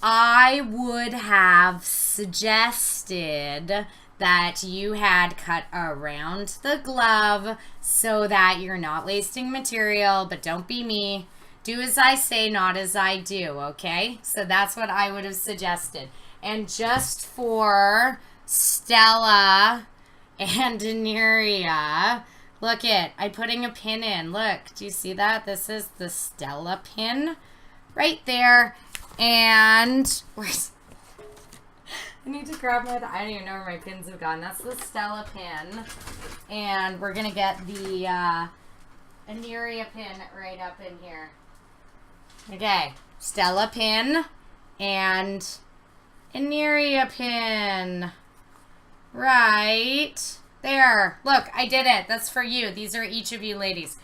I would have suggested that you had cut around the glove so that you're not wasting material, but don't be me. Do as I say, not as I do, okay? So that's what I would have suggested. And just for Stella and Daenerys, look I'm putting a pin in. Look, do you see that? This is the Stella pin right there. And where's... I need to grab my... I don't even know where my pins have gone. That's the Stella pin. And we're going to get the Aneria pin right up in here. Okay. Stella pin and Aneria pin. Right there. Look, I did it. That's for you. These are each of you ladies.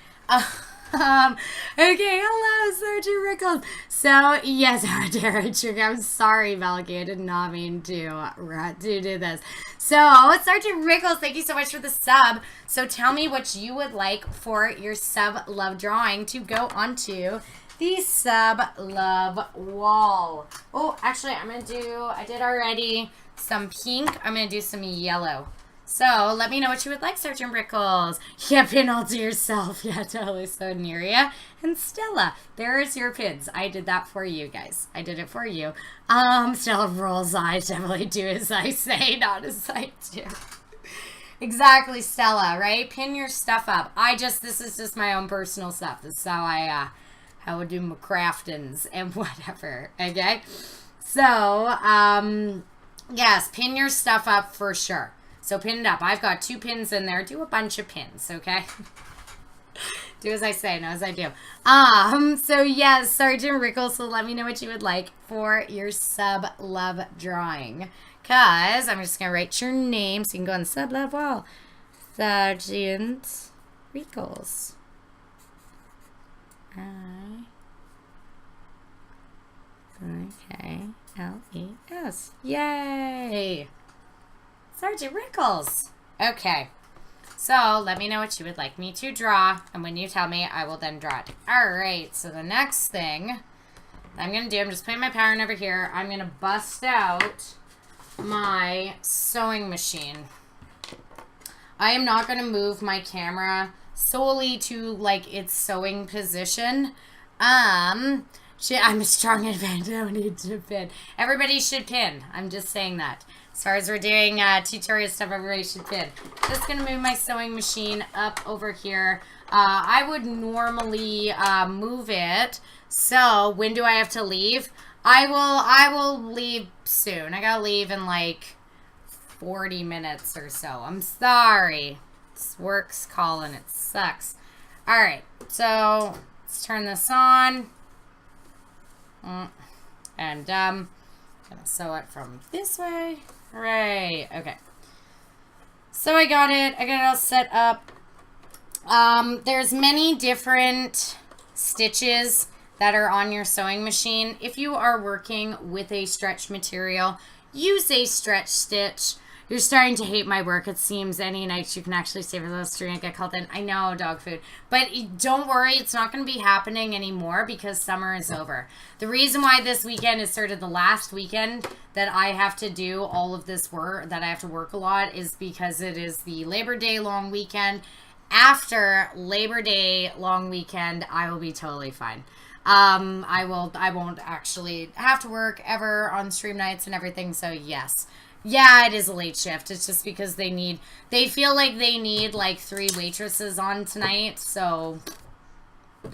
Okay, hello, Sergeant Rickles. So, yes, Derek, I'm sorry, Malachi. I did not mean to do this. So, Sergeant Rickles, thank you so much for the sub. So, tell me what you would like for your sub love drawing to go onto the sub love wall. Oh, actually, I did already some pink. I'm going to do some yellow. So, let me know what you would like, Sergeant Rickles. Yeah, pin all to yourself. Yeah, totally. So, Neria and Stella, there's your pins. I did that for you guys. I did it for you. Stella rolls eyes. Definitely do as I say, not as I do. Exactly, Stella, right? Pin your stuff up. This is just my own personal stuff. This is how I would do my craftings and whatever, okay? So, yes, pin your stuff up for sure. So pin it up. I've got 2 pins in there. Do a bunch of pins, okay? Do as I say, not as I do. So yes, Sergeant Rickles, so let me know what you would like for your sub love drawing. Cause I'm just gonna write your name so you can go on the sub love wall. Sergeant Rickles. L-E-S. Yay! Sergeant Rickles. Okay. So, let me know what you would like me to draw. And when you tell me, I will then draw it. Alright, so the next thing I'm going to do, I'm just putting my pattern over here. I'm going to bust out my sewing machine. I am not going to move my camera solely to, like, its sewing position. I'm a strong advantage. I don't need to pin. Everybody should pin. I'm just saying that. As far as we're doing tutorial stuff, everybody should pin. Just going to move my sewing machine up over here. I would normally move it. So, when do I have to leave? I will leave soon. I gotta leave in like 40 minutes or so. I'm sorry. This work's calling. It sucks. Alright, so let's turn this on. And gonna sew it from this way. Right. Okay. So I got it all set up. There's many different stitches that are on your sewing machine. If you are working with a stretch material, use a stretch stitch. You're starting to hate my work, it seems. Any nights you can actually save those stream and get called in. I know, dog food. But don't worry, it's not going to be happening anymore because summer is over. The reason why this weekend is sort of the last weekend that I have to do all of this work, that I have to work a lot, is because it is the Labor Day long weekend. After Labor Day long weekend, I will be totally fine. I won't actually have to work ever on stream nights and everything, so yes. Yeah, it is a late shift. It's just because they feel like they need like 3 waitresses on tonight, so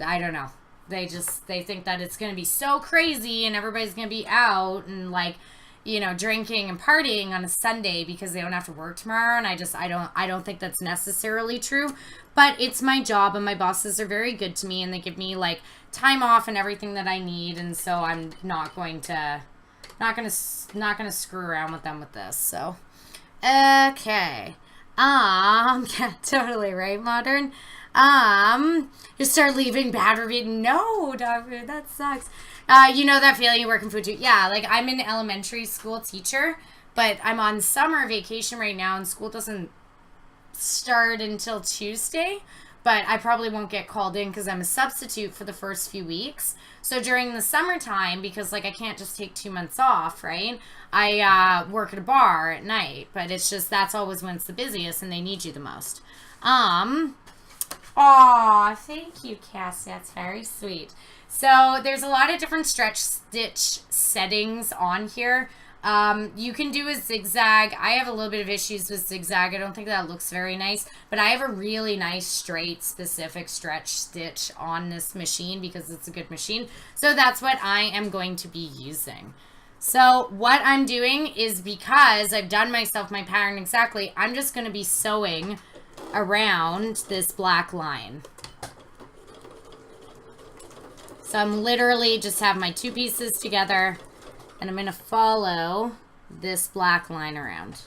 I don't know. They think that it's going to be so crazy and everybody's going to be out and like, you know, drinking and partying on a Sunday because they don't have to work tomorrow, and I don't think that's necessarily true. But it's my job, and my bosses are very good to me, and they give me like time off and everything that I need, and so I'm not going to screw around with them with this. So okay. Yeah, totally right, Modern. You start leaving bad review. No, dog food, that sucks. You know that feeling you work in food too. Yeah, like I'm an elementary school teacher, but I'm on summer vacation right now, and school doesn't start until Tuesday. But I probably won't get called in because I'm a substitute for the first few weeks. So during the summertime, because like I can't just take 2 months off, right? I work at a bar at night, but it's just that's always when it's the busiest and they need you the most. Aw, thank you, Cassie. That's very sweet. So there's a lot of different stretch stitch settings on here. You can do a zigzag. I have a little bit of issues with zigzag. I don't think that looks very nice, but I have a really nice straight specific stretch stitch on this machine because it's a good machine. So that's what I am going to be using. So what I'm doing is, because I've done myself my pattern exactly, I'm just going to be sewing around this black line. So I'm literally just have my 2 pieces together, and I'm going to follow this black line around.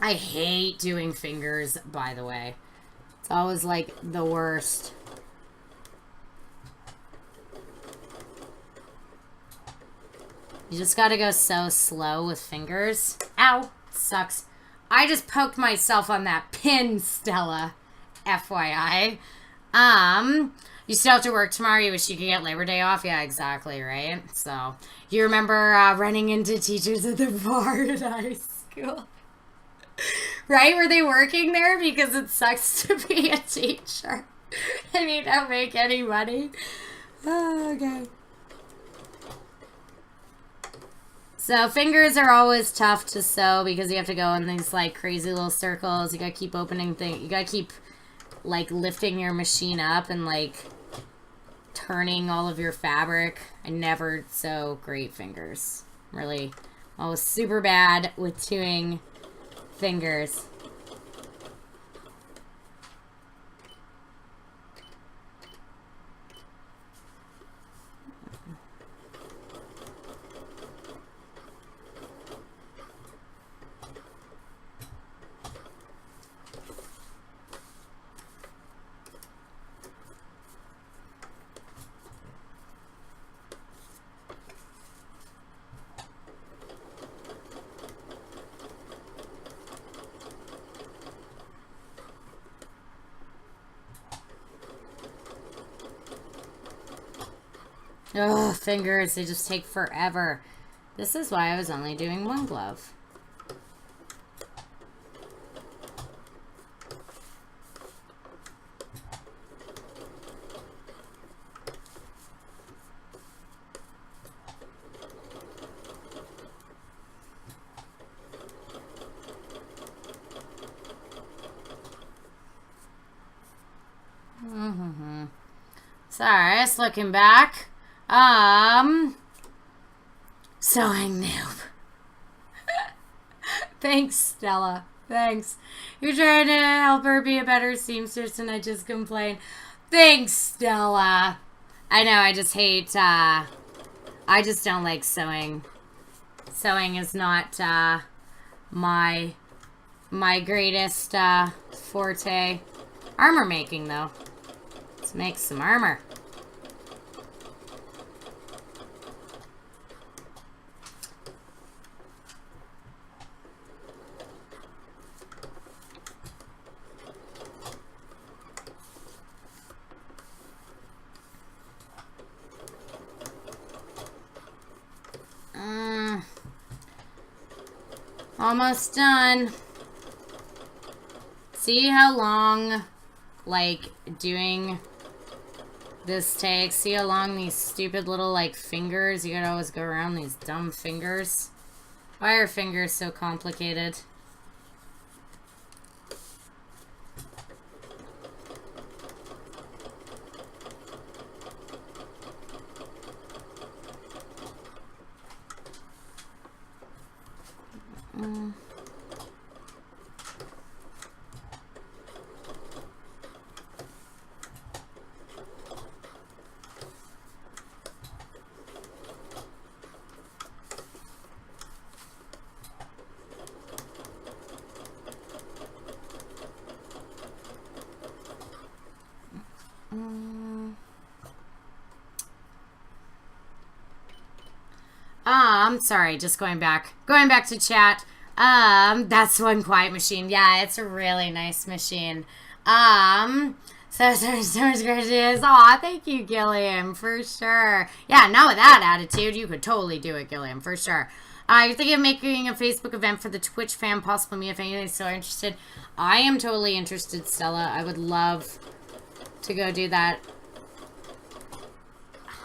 I hate doing fingers, by the way. It's always like the worst. You just gotta go so slow with fingers. Ow! Sucks. I just poked myself on that pin, Stella. FYI. You still have to work tomorrow. You wish you could get Labor Day off? Yeah, exactly, right? So, you remember running into teachers at the bar at high school? Right? Were they working there? Because it sucks to be a teacher. And you don't make any money. Oh, okay. So fingers are always tough to sew because you have to go in these like crazy little circles. You gotta keep opening things. You gotta keep like lifting your machine up and like turning all of your fabric. I never sew great fingers. Really, I was super bad with doing fingers. Ugh, fingers, they just take forever. This is why I was only doing one glove. Sorry, just looking back. Sewing noob. Thanks, Stella. Thanks. You're trying to help her be a better seamstress and I just complain. Thanks, Stella. I know, I just hate, I just don't like sewing. Sewing is not, my greatest, forte. Armor making, though. Let's make some armor. Almost done. See how long, like, doing this takes? See how long these stupid little, like, fingers? You gotta always go around these dumb fingers. Why are fingers so complicated? Sorry, just going back to chat. That's one quiet machine. Yeah, it's a really nice machine. So much gracious. Aw, thank you, Gilliam, for sure. Yeah, not with that attitude. You could totally do it, Gilliam, for sure. You're thinking of making a Facebook event for the Twitch fan, possibly me, if anybody's so interested. I am totally interested, Stella. I would love to go do that.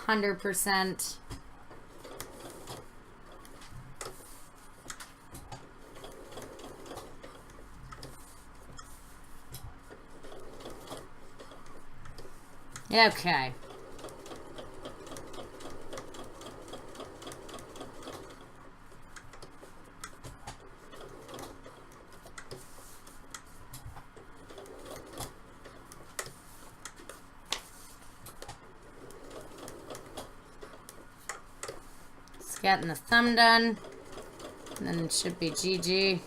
100%. Okay. Just getting the thumb done. And then it should be GG.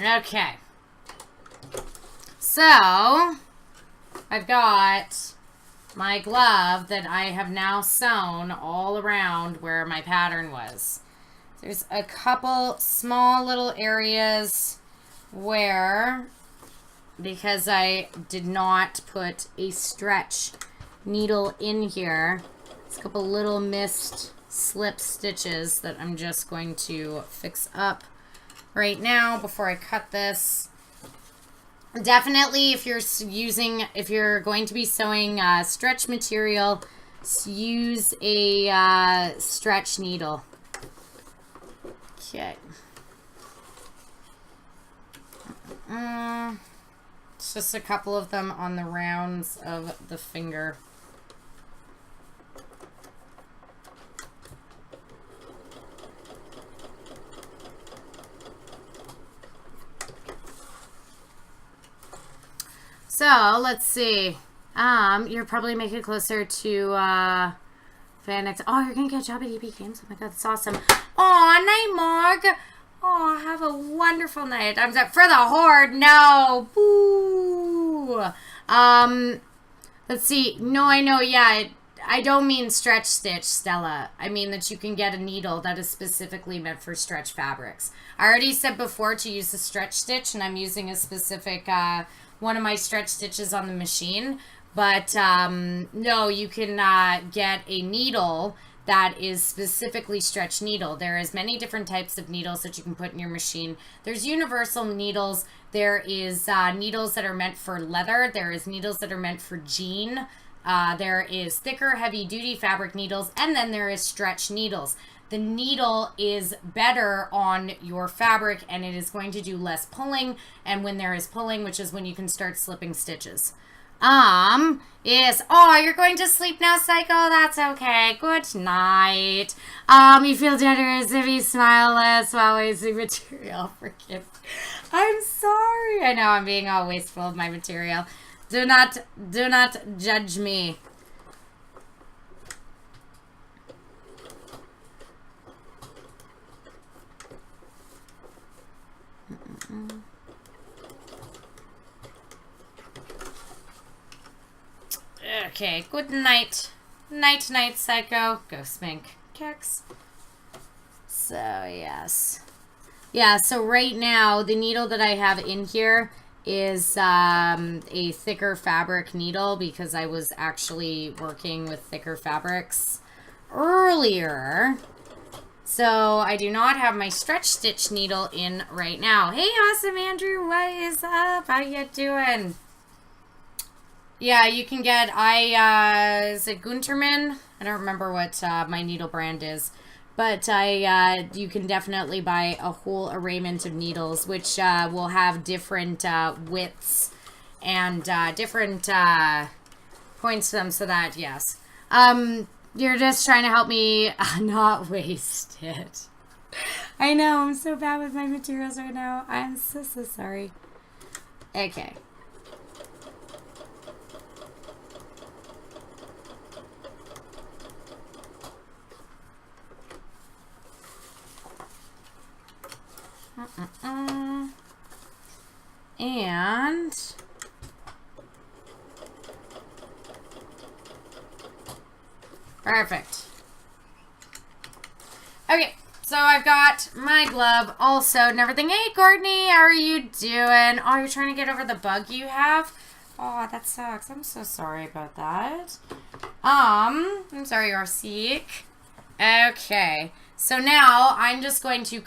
Okay. So, I've got my glove that I have now sewn all around where my pattern was. There's a couple small little areas where, because I did not put a stretch needle in here, there's a couple little missed slip stitches that I'm just going to fix up right now before I cut this. Definitely, if you're going to be sewing stretch material, use a stretch needle. Okay. It's just a couple of them on the rounds of the finger. So, let's see. You're probably making it closer to, Phoenix. Oh, you're gonna get a job at EB Games? Oh my god, that's awesome. Aw, night, Marg. Aw, have a wonderful night. I'm set for the Horde. No. Boo. Let's see. No, I know, yeah. I don't mean stretch stitch, Stella. I mean that you can get a needle that is specifically meant for stretch fabrics. I already said before to use the stretch stitch, and I'm using a specific, one of my stretch stitches on the machine. But no, you can get a needle that is specifically stretch needle. There is many different types of needles that you can put in your machine. There's universal needles. There is needles that are meant for leather. There is needles that are meant for jean. There is thicker, heavy-duty fabric needles. And then there is stretch needles. The needle is better on your fabric, and it is going to do less pulling. And when there is pulling, which is when you can start slipping stitches. Yes. Oh, you're going to sleep now, Psycho? That's okay. Good night. You feel generous if you smile less while wasting material. Forgive me. I'm sorry. I know I'm being all wasteful of my material. Do not judge me. Okay, good night. Night, night, Psycho. Go smink. Kex. So, yes. Yeah, so right now, the needle that I have in here is a thicker fabric needle because I was actually working with thicker fabrics earlier. So, I do not have my stretch stitch needle in right now. Hey, awesome, Andrew. What is up? How you doing? Yeah, you can get, is it Gunterman? I don't remember what my needle brand is. But you can definitely buy a whole arrayment of needles, which will have different widths and different points to them, so that, yes. You're just trying to help me not waste it. I know, I'm so bad with my materials right now. I'm so sorry. Okay. And perfect. Okay, so I've got my glove all sewed and everything. Hey, Courtney, how are you doing? Oh, you're trying to get over the bug you have? Oh, that sucks. I'm so sorry about that. I'm sorry you're sick. Okay, so now I'm just going to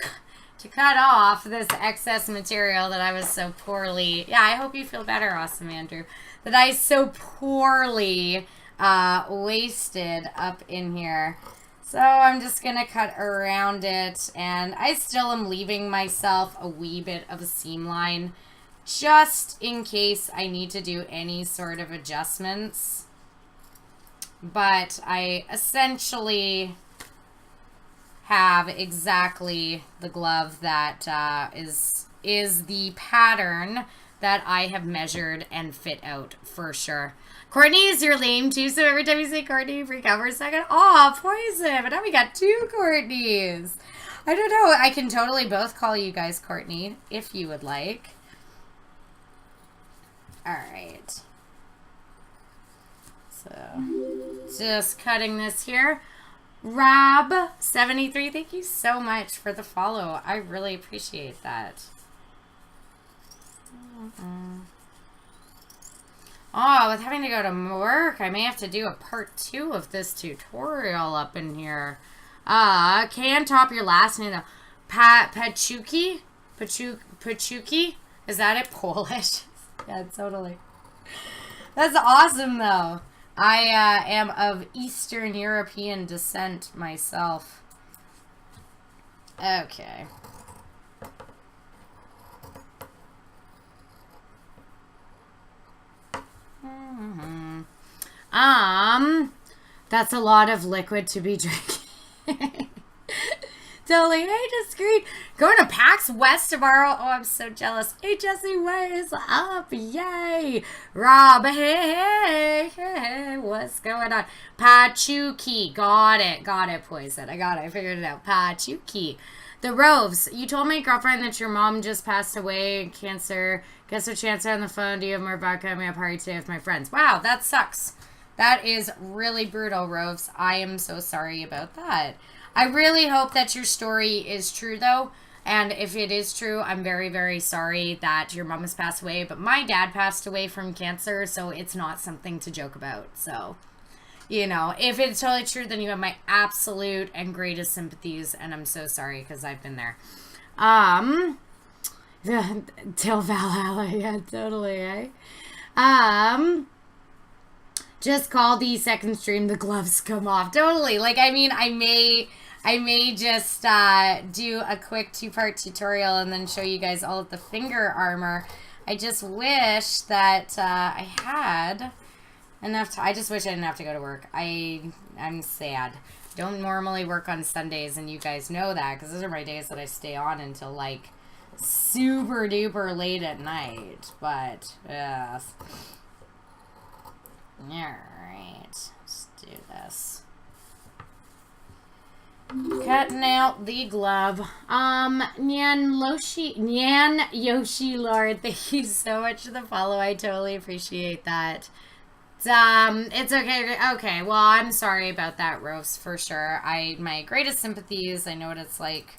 cut off this excess material that I was so poorly... Yeah, I hope you feel better, Awesome Andrew. That I so poorly wasted up in here. So I'm just going to cut around it. And I still am leaving myself a wee bit of a seam line, just in case I need to do any sort of adjustments. But I essentially have exactly the glove that is the pattern that I have measured and fit out for sure. Courtney is your lame too, so every time you say Courtney, you freak out for a second. Oh, poison! But now we got two Courtneys. I don't know. I can totally both call you guys Courtney if you would like. All right. So, just cutting this here. Rob73, thank you so much for the follow. I really appreciate that. Oh, with having to go to work, I may have to do a part 2 of this tutorial up in here. Can top your last name though. Pachuki? Pachuki? Is that it? Polish? Yeah, totally. That's awesome though. I am of Eastern European descent myself. Okay. That's a lot of liquid to be drinking. Totally. Hey, discreet. Going to PAX West tomorrow. Oh, I'm so jealous. Hey, Jesse, what is up? Yay. Rob, hey, what's going on? Pachuki. Got it, Poison. I figured it out. Pachuki. The Roves, you told my girlfriend that your mom just passed away, cancer. Guess what chance on the phone? Do you have more vodka? I'm at a party today with my friends. Wow, that sucks. That is really brutal, Roves. I am so sorry about that. I really hope that your story is true, though. And if it is true, I'm very, very sorry that your mom has passed away. But my dad passed away from cancer, so it's not something to joke about. So, you know, if it's totally true, then you have my absolute and greatest sympathies. And I'm so sorry because I've been there. Till Valhalla, yeah, totally, eh? Just call the second stream the gloves come off. Totally. Like, I mean, I may just do a quick 2-part tutorial and then show you guys all of the finger armor. I just wish that I had enough time. I just wish I didn't have to go to work. I'm sad. Don't normally work on Sundays, and you guys know that because those are my days that I stay on until like super duper late at night. But yes. Alright, let's do this. Cutting out the glove. Nyan Yoshi Lord, thank you so much for the follow. I totally appreciate that. It's okay. Okay, well, I'm sorry about that, Rose, for sure. My greatest sympathies. I know what it's like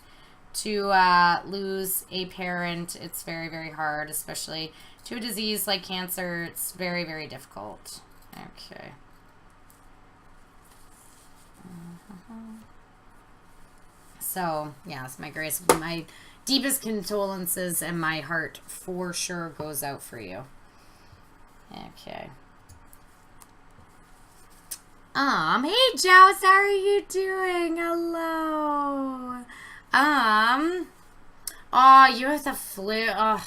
to lose a parent. It's very, very hard, especially to a disease like cancer. It's very, very difficult. Okay. So, yes, my deepest condolences and my heart for sure goes out for you. Okay. Hey Joe, how are you doing? Hello. Oh, you have the flu. Oh,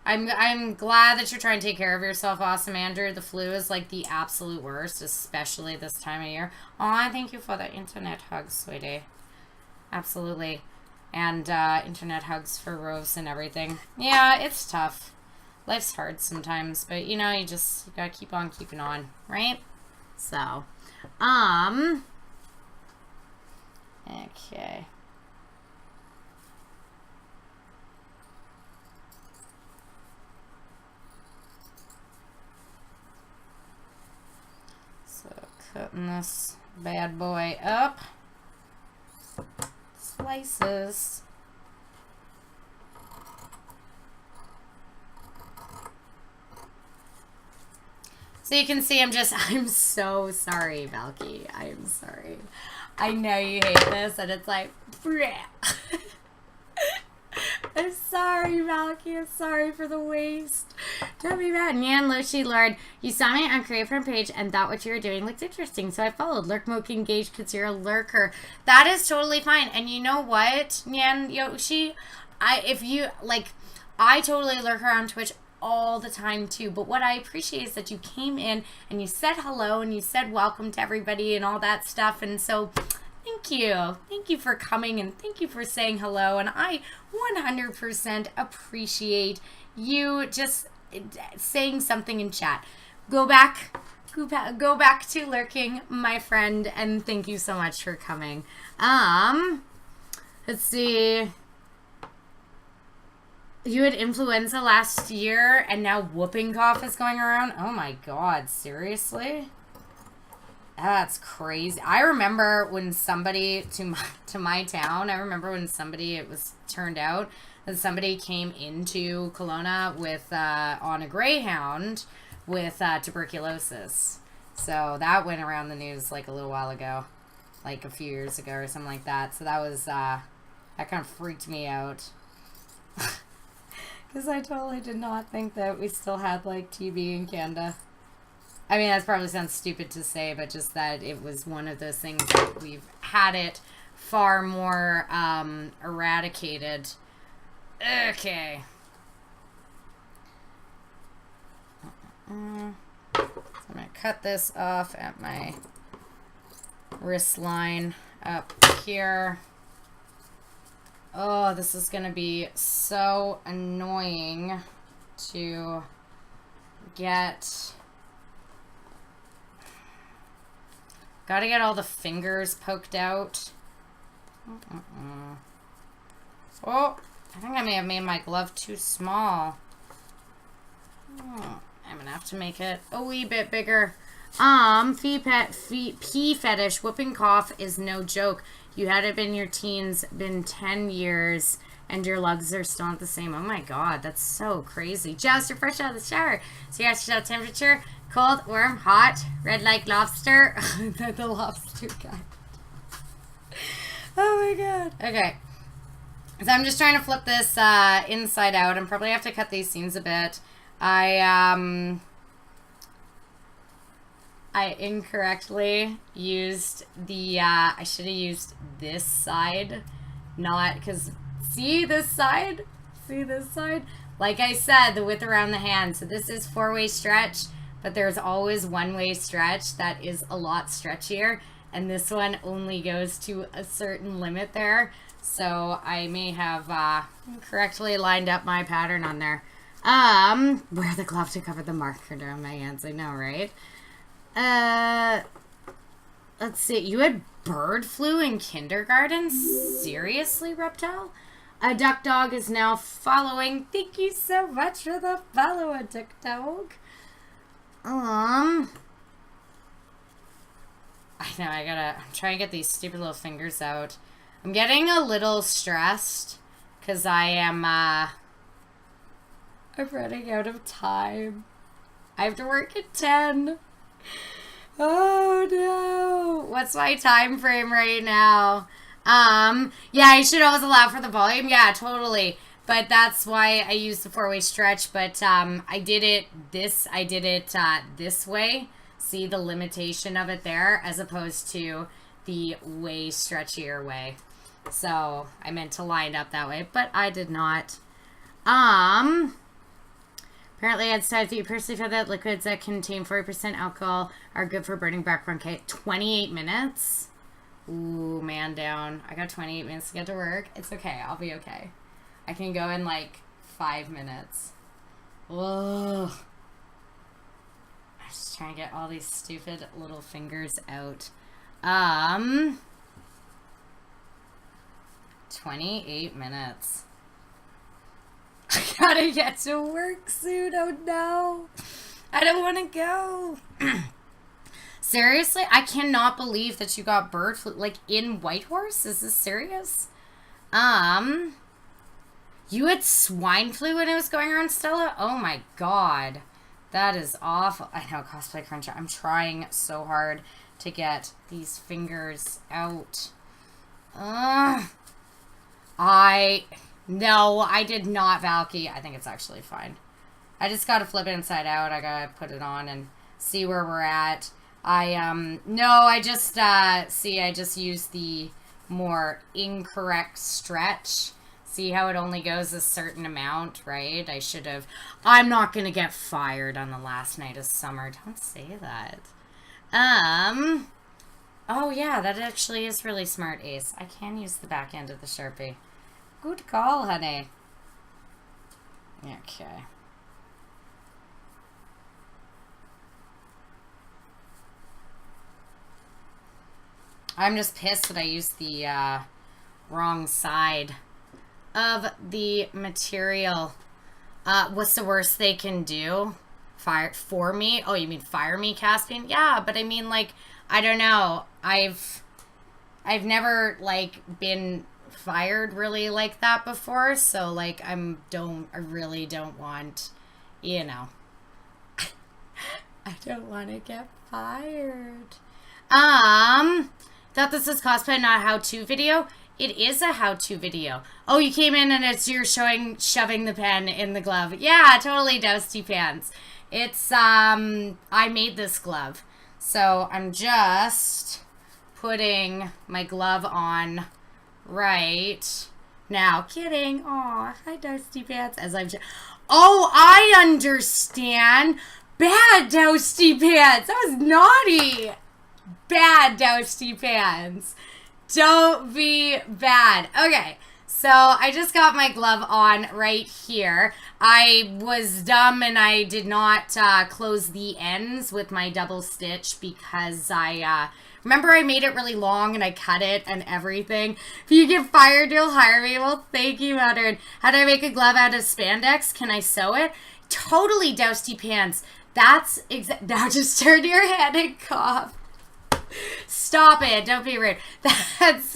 I'm glad that you're trying to take care of yourself, Awesome Andrew. The flu is like the absolute worst, especially this time of year. Oh, thank you for the internet hugs, sweetie. Absolutely. And internet hugs for Rose and everything. Yeah, it's tough. Life's hard sometimes, but you know, you gotta keep on keeping on, right? So, okay. So, cutting this bad boy up. Slices. So you can see I'm so sorry, Valky. I'm sorry. I know you hate this, and it's like, I'm sorry, Valky. I'm sorry for the waste. Don't be mad. Nyan Loshi Lord, you saw me on Create Front Page and thought what you were doing looked interesting, so I followed. Lurk Mode engaged because you're a lurker. That is totally fine. And you know what, Nyan Yoshi? I totally lurk her on Twitch all the time too, but what I appreciate is that you came in and you said hello and you said welcome to everybody and all that stuff, and so thank you for coming and thank you for saying hello, and I 100% appreciate you just saying something in chat. Go back to lurking, my friend, and thank you so much for coming. Let's see. You had influenza last year, and now whooping cough is going around? Oh my god, seriously? That's crazy. I remember when somebody, to my town, I remember when somebody, it was turned out that somebody came into Kelowna with, on a Greyhound with tuberculosis. So that went around the news like a little while ago. Like a few years ago or something like that. So that was, that kind of freaked me out. Because I totally did not think that we still had, like, TB in Canada. I mean, that probably sounds stupid to say, but just that it was one of those things that we've had it far more eradicated. Okay. So I'm going to cut this off at my wrist line up here. Oh, this is going to be so annoying to get. Gotta get all the fingers poked out. Oh, I think I may have made my glove too small. I'm going to have to make it a wee bit bigger. Pee fetish, whooping cough is no joke. You had it in your teens, been 10 years, and your lugs are still not the same. Oh my god, that's so crazy. Just you're fresh out of the shower. So you have to temperature, cold, warm, hot, red like lobster. The lobster guy. Oh my god. Okay. So I'm just trying to flip this inside out. I'm probably have to cut these seams a bit. I incorrectly used the, I should have used this side, not, because, see this side? See this side? Like I said, the width around the hand. So this is 4-way stretch, but there's always 1-way stretch that is a lot stretchier, and this one only goes to a certain limit there. So I may have correctly lined up my pattern on there. Wear the glove to cover the marker on my hands. I know, right? Let's see. You had bird flu in kindergarten? Seriously, Reptile? A duck dog is now following. Thank you so much for the follow, a duck dog. I know, I'm trying to get these stupid little fingers out. I'm getting a little stressed because I'm running out of time. I have to work at 10. Oh no. What's my time frame right now? Yeah, you should always allow for the volume. Yeah, totally. But that's why I used the 4-way stretch. But I did it this way. See the limitation of it there, as opposed to the way stretchier way. So I meant to line up that way, but I did not. Apparently, I had said that you personally found that liquids that contain 40% alcohol are good for burning back bronchitis. 28 minutes? Ooh, man down. I got 28 minutes to get to work. It's okay. I'll be okay. I can go in like 5 minutes. Ugh. I'm just trying to get all these stupid little fingers out. 28 minutes. I gotta get to work soon. Oh no. I don't want to go. Seriously? I cannot believe that you got bird flu, like, in Whitehorse? Is this serious? You had swine flu when it was going around, Stella? Oh my god. That is awful. I know, Cosplay Cruncher. I'm trying so hard to get these fingers out. No, I did not, Valky. I think it's actually fine. I just gotta flip it inside out. I gotta put it on and see where we're at. No, I just, see, I just used the more incorrect stretch. See how it only goes a certain amount, right? I should have, I'm not gonna get fired on the last night of summer. Don't say that. Oh yeah, that actually is really smart, Ace. I can use the back end of the Sharpie. Good call, honey. Okay. I'm just pissed that I used the wrong side of the material. What's the worst they can do? Fire for me? Oh, you mean fire me, Caspian? Yeah, but I mean, like, I don't know. I've never, like, been fired really like that before, so, like, I really don't want, you know, I don't want to get fired. Thought this was cosplay, not a how-to video. It is a how-to video. Oh, you came in and you're shoving the pen in the glove. Yeah, totally, Dousty Pants. It's, I made this glove. So I'm just putting my glove on right now. Kidding. Aw, hi, Dousty Pants. Oh, I understand. Bad, Dousty Pants. That was naughty. Bad, Dousty Pants. Don't be bad. Okay, so I just got my glove on right here. I was dumb and I did not close the ends with my double stitch because remember I made it really long and I cut it and everything. If you get fired, you'll hire me. Well, thank you, Modern. How do I make a glove out of spandex? Can I sew it? Totally, Dousty Pants. That's now just turn your head and cough. Stop it. Don't be rude. That's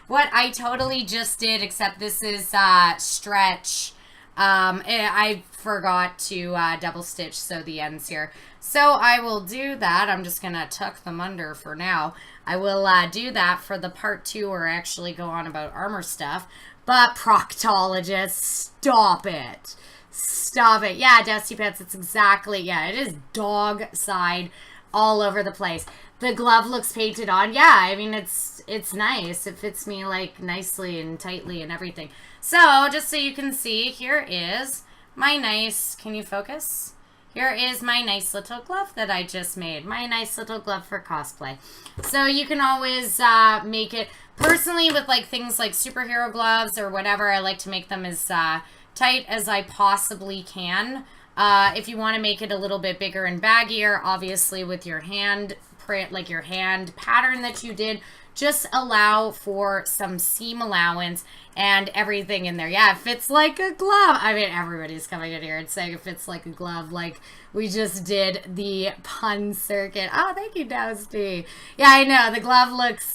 what I totally just did, except this is stretch. I forgot to double stitch sew the ends here. So I will do that. I'm just going to tuck them under for now. I will do that for the part 2 or actually go on about armor stuff. But proctologist, stop it. Stop it. Yeah, Dusty Pants, it's exactly, yeah, it is dog side all over the place. The glove looks painted on. Yeah, I mean, it's nice. It fits me, like, nicely and tightly and everything. So, just so you can see, here is my nice, can you focus? Here is my nice little glove that I just made. My nice little glove for cosplay. So, you can always make it, personally, with, like, things like superhero gloves or whatever, I like to make them as tight as I possibly can. If you want to make it a little bit bigger and baggier, obviously with your hand print, like your hand pattern that you did, just allow for some seam allowance and everything in there. Yeah, it fits like a glove. I mean, everybody's coming in here and saying it fits like a glove, like we just did the pun circuit. Oh, thank you, Dousty. Yeah, I know, the glove looks,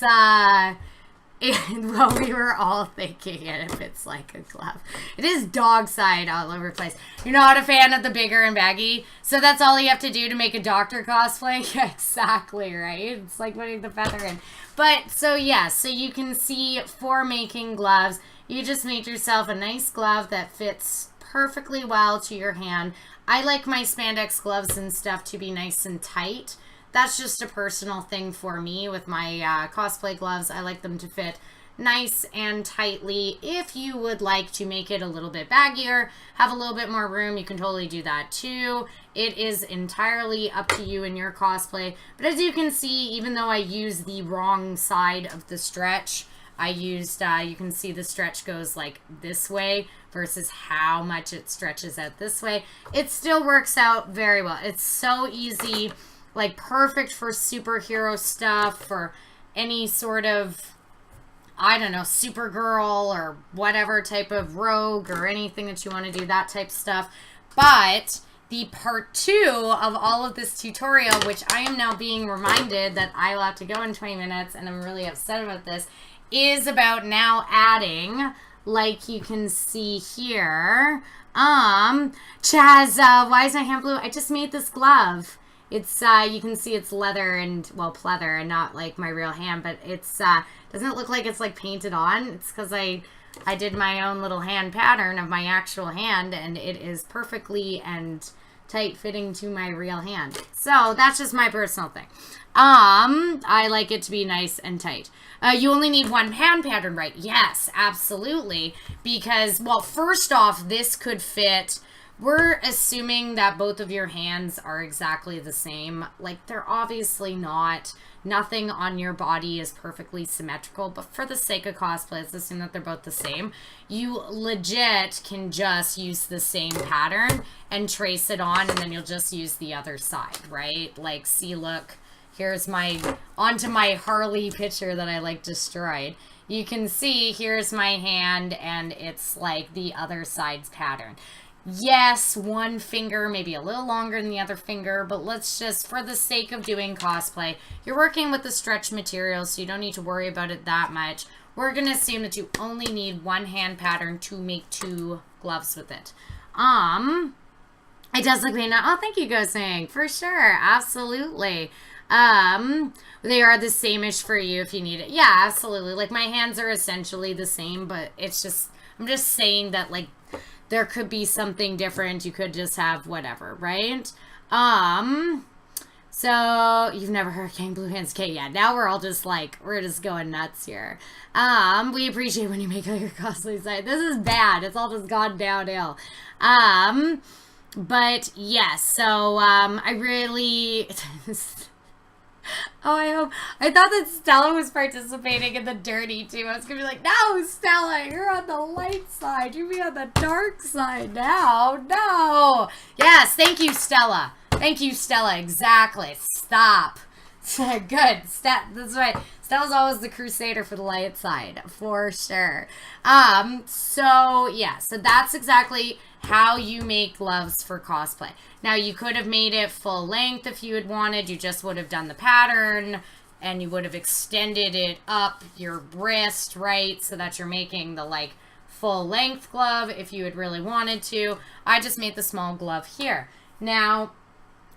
and well, we were all thinking it fits like a glove. It is dog side all over the place. You're not a fan of the bigger and baggy, so that's all you have to do to make a doctor cosplay? Yeah, exactly, right? It's like putting the feather in. But, so yeah, so you can see for making gloves, you just made yourself a nice glove that fits perfectly well to your hand. I like my spandex gloves and stuff to be nice and tight. That's just a personal thing for me with my cosplay gloves. I like them to fit nice and tightly. If you would like to make it a little bit baggier, have a little bit more room, you can totally do that too. It is entirely up to you in your cosplay. But as you can see, even though I used the wrong side of the stretch, I used, you can see the stretch goes like this way versus how much it stretches out this way. It still works out very well. It's so easy. Like, perfect for superhero stuff, for any sort of, I don't know, Supergirl or whatever type of rogue or anything that you want to do, that type of stuff. But the part 2 of all of this tutorial, which I am now being reminded that I will have to go in 20 minutes, and I'm really upset about this, is about now adding, like you can see here, Chaz, why is my hand blue? I just made this glove. It's, you can see it's leather and, well, pleather and not like my real hand, but it's, doesn't it look like it's like painted on? It's because I did my own little hand pattern of my actual hand, and it is perfectly and tight fitting to my real hand. So that's just my personal thing. I like it to be nice and tight. You only need one hand pattern, right? Yes, absolutely. Because, well, first off, this could fit. We're assuming that both of your hands are exactly the same. Like, they're obviously not. Nothing on your body is perfectly symmetrical, but for the sake of cosplay, let's assume that they're both the same. You legit can just use the same pattern and trace it on, and then you'll just use the other side, right? Like, see, look, here's onto my Harley picture that I like destroyed. You can see here's my hand and it's like the other side's pattern. Yes, one finger, maybe a little longer than the other finger, but let's just, for the sake of doing cosplay, you're working with the stretch material, so you don't need to worry about it that much. We're going to assume that you only need one hand pattern to make 2 gloves with it. It does look painted. Oh, thank you, Ghosting. For sure. Absolutely. They are the same-ish for you if you need it. Yeah, absolutely. Like, my hands are essentially the same, but it's just, I'm just saying that, like, there could be something different. You could just have whatever, right? So you've never heard King Blue Hands. Okay, yeah, now we're all just like, we're just going nuts here. We appreciate when you make all your cosplay site. This is bad. It's all just gone downhill. But yes, so, I really, oh, I thought that Stella was participating in the dirty too. I was gonna be like, no, Stella, you're on the light side. You be on the dark side now. No. Yes, thank you, Stella. Thank you, Stella. Exactly. Stop. Good. That's right. Stella's always the crusader for the light side, for sure. So yeah, so that's exactly how you make gloves for cosplay. Now, you could have made it full length if you had wanted. You just would have done the pattern and you would have extended it up your wrist, right? So that you're making the, like, full length glove if you had really wanted to. I just made the small glove here. Now,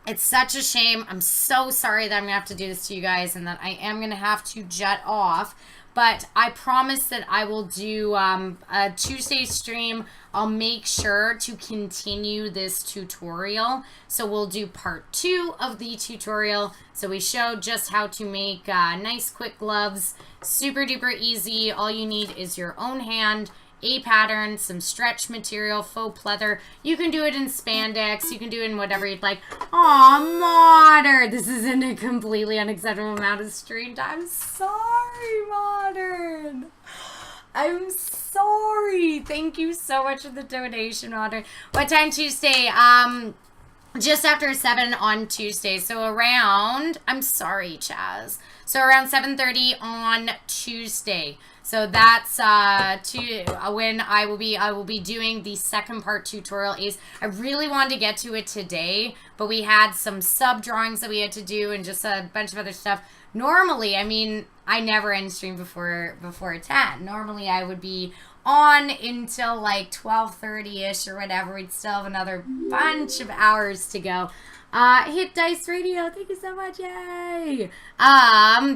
it's such a shame. I'm so sorry that I'm going to have to do this to you guys and that I am going to have to jut off. But I promise that I will do a Tuesday stream. I'll make sure to continue this tutorial. So we'll do part 2 of the tutorial. So we showed just how to make nice quick gloves. Super duper easy. All you need is your own hand, a pattern, some stretch material, faux pleather. You can do it in spandex. You can do it in whatever you'd like. Aw, Modern. This isn't a completely unacceptable amount of stream time. Sorry, Modern. I'm sorry. Thank you so much for the donation, Modern. What time Tuesday? Just after 7 on Tuesday. So around, I'm sorry, Chaz. So around 7:30 on Tuesday. So that's when I will be doing the second part tutorial. I really wanted to get to it today, but we had some sub drawings that we had to do and just a bunch of other stuff. Normally, I mean, I never end stream before 10. Normally, I would be on until like 12:30ish or whatever. We'd still have another bunch of hours to go. Hit Dice Radio, thank you so much, yay!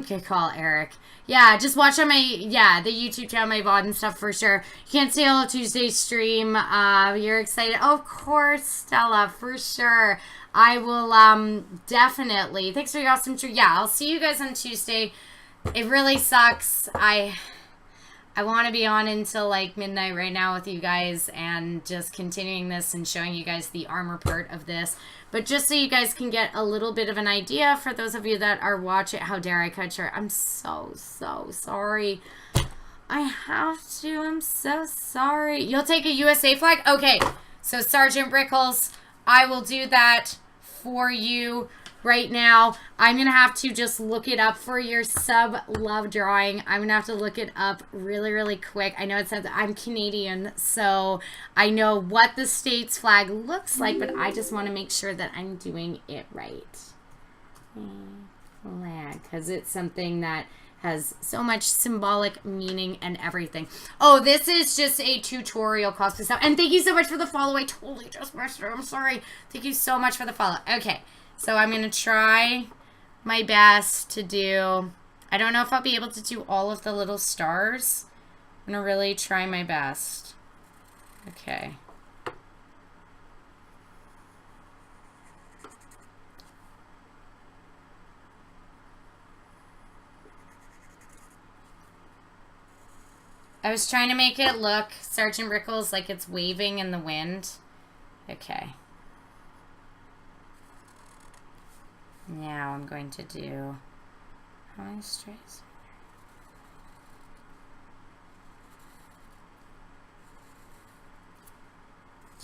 Good call, Eric. Yeah, just watch on the YouTube channel, my VOD and stuff for sure. You can't stay all Tuesday stream. You're excited. Oh, of course, Stella, for sure. I will, definitely. Thanks for your awesome tree. Yeah, I'll see you guys on Tuesday. It really sucks. I want to be on until like midnight right now with you guys and just continuing this and showing you guys the armor part of this. But just so you guys can get a little bit of an idea for those of you that are watching, how dare I cut short? I'm so sorry. I have to. I'm so sorry. You'll take a USA flag? Okay. So Sergeant Brickles, I will do that for you right now. I'm going to have to just look it up for your sub love drawing. I'm going to have to look it up really, really quick. I know it says I'm Canadian, so I know what the state's flag looks like, but I just want to make sure that I'm doing it right. Flag, because it's something that has so much symbolic meaning and everything. Oh, this is just a tutorial cosplay stuff. And thank you so much for the follow. I totally just missed it. I'm sorry. Thank you so much for the follow. Okay. So I'm going to try my best to do, I don't know if I'll be able to do all of the little stars. I'm going to really try my best. Okay. I was trying to make it look, Sergeant Rickles, like it's waving in the wind. Okay. Now I'm going to do how many strays?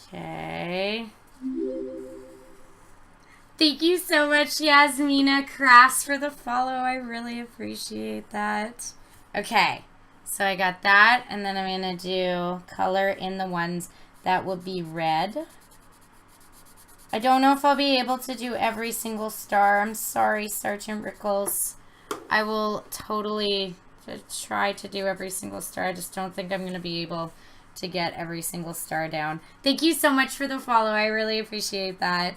Okay. Thank you so much, Yasmina Crafts, for the follow. I really appreciate that. Okay, so I got that, and then I'm going to do color in the ones that will be red. I don't know if I'll be able to do every single star. I'm sorry, Sergeant Rickles. I will totally try to do every single star. I just don't think I'm going to be able to get every single star down. Thank you so much for the follow. I really appreciate that.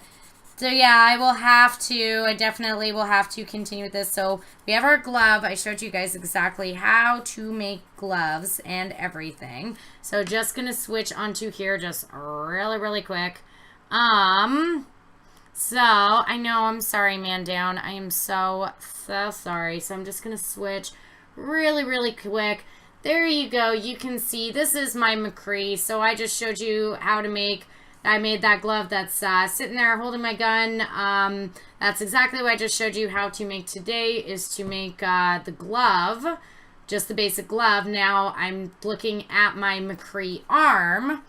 So yeah, I definitely will have to continue with this. So we have our glove. I showed you guys exactly how to make gloves and everything. So just going to switch onto here just really, really quick. So I know, I'm sorry, man down. I am so sorry. So I'm just going to switch really, really quick. There you go. You can see this is my McCree. So I just showed you how to make, I made that glove that's sitting there holding my gun. That's exactly what I just showed you how to make today, is to make the glove, just the basic glove. Now I'm looking at my McCree arm,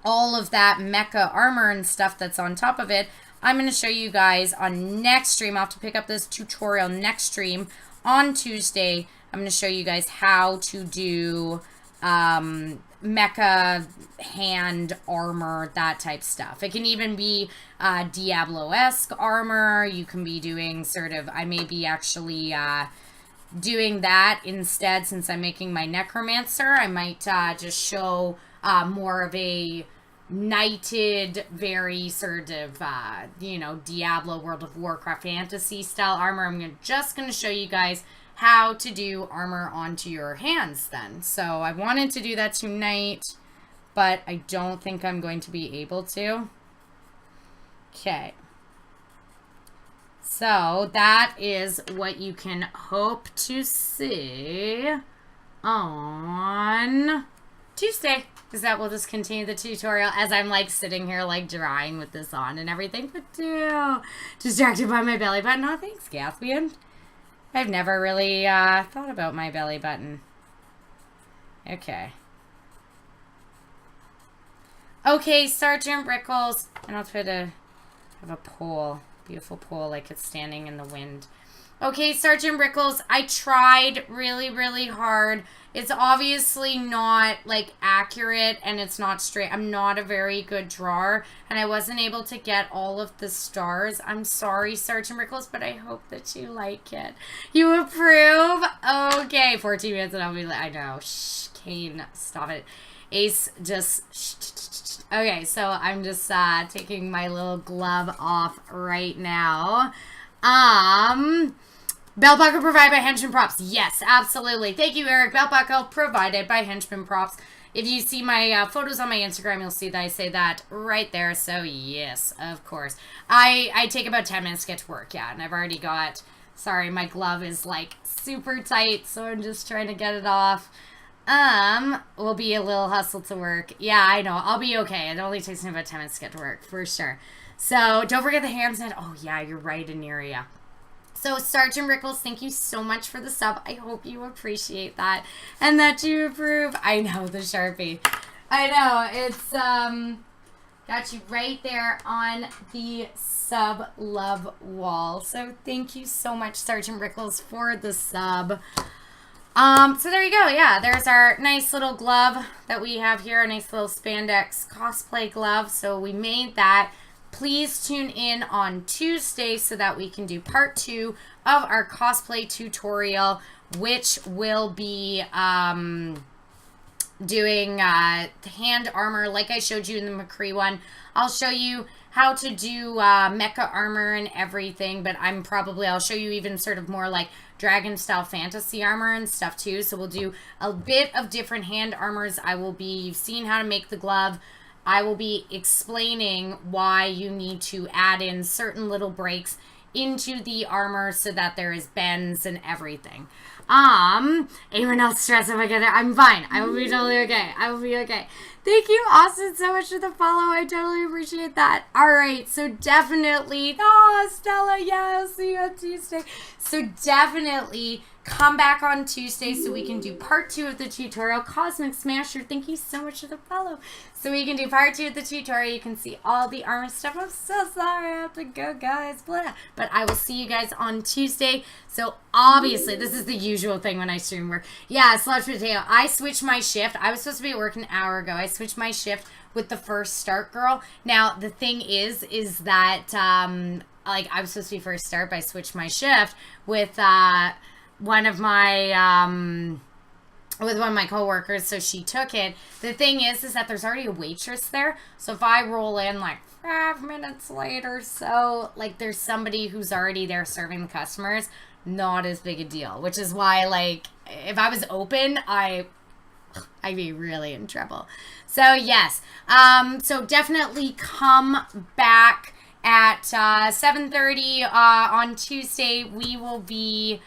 all of that mecha armor and stuff that's on top of it. I'm going to show you guys on next stream. I'll have to pick up this tutorial next stream on Tuesday. I'm going to show you guys how to do mecha hand armor, that type stuff. It can even be Diablo-esque armor. You can be doing sort of, I may be actually doing that instead, since I'm making my necromancer. I might just show more of a knighted, very sort of, you know, Diablo, World of Warcraft fantasy style armor. I'm just going to show you guys how to do armor onto your hands then. So I wanted to do that tonight, but I don't think I'm going to be able to. Okay. So that is what you can hope to see on Tuesday, is that we'll just continue the tutorial as I'm like sitting here like drawing with this on and everything, but distracted by my belly button. Oh, thanks, Gaspian. I've never really thought about my belly button. Okay. Okay, Sergeant Rickles. And I'll try to have a pole. Beautiful pole, like it's standing in the wind. Okay, Sergeant Rickles, I tried really, really hard. It's obviously not, like, accurate, and it's not straight. I'm not a very good drawer, and I wasn't able to get all of the stars. I'm sorry, Sergeant Rickles, but I hope that you like it. You approve? Okay, 14 minutes, and I'll be like, I know. Shh, Kane, stop it. Ace, just shh. Okay, so I'm just taking my little glove off right now. Belt buckle provided by Henchman Props. Yes, absolutely. Thank you, Eric. Belt buckle provided by Henchman Props. If you see my photos on my Instagram, you'll see that I say that right there. So, yes, of course. I take about 10 minutes to get to work, yeah. And I've already got, sorry, my glove is, like, super tight, so I'm just trying to get it off. Will be a little hustle to work. Yeah, I know. I'll be okay. It only takes me about 10 minutes to get to work, for sure. So, don't forget the ham sand. Oh, yeah, you're right, Aniria. So, Sergeant Rickles, thank you so much for the sub. I hope you appreciate that and that you approve. I know, the Sharpie. I know, it's, got you right there on the sub love wall. So, thank you so much, Sergeant Rickles, for the sub. So there you go. Yeah, there's our nice little glove that we have here, a nice little spandex cosplay glove. So, we made that. Please tune in on Tuesday so that we can do part 2 of our cosplay tutorial, which will be doing hand armor like I showed you in the McCree one. I'll show you how to do mecha armor and everything, but I'll show you even sort of more like dragon style fantasy armor and stuff too. So we'll do a bit of different hand armors. You've seen how to make the glove. I will be explaining why you need to add in certain little breaks into the armor so that there is bends and everything. Anyone else stressed if I get there? I'm fine. I will be totally okay. I will be okay. Thank you, Austin, so much for the follow. I totally appreciate that. All right, so definitely, Stella, yeah, I'll see you on Tuesday. So definitely come back on Tuesday so we can do part 2 of the tutorial. Cosmic Smasher, thank you so much for the follow. So we can do part 2 of the tutorial. You can see all the armor stuff. I'm so sorry I have to go, guys. Blah. But I will see you guys on Tuesday. So obviously, this is the usual thing when I stream work. Yeah, Slouch Potato. I switched my shift. I was supposed to be at work an hour ago. I switched my shift with the first start girl. Now, the thing is that, like, I was supposed to be first start, but I switched my shift with, one of my coworkers, so she took it. The thing is that there's already a waitress there, so if I roll in like 5 minutes later, so like there's somebody who's already there serving the customers, not as big a deal, which is why, like, if I was open, I'd be really in trouble. So yes, so definitely come back at 7:30 on Tuesday. We will be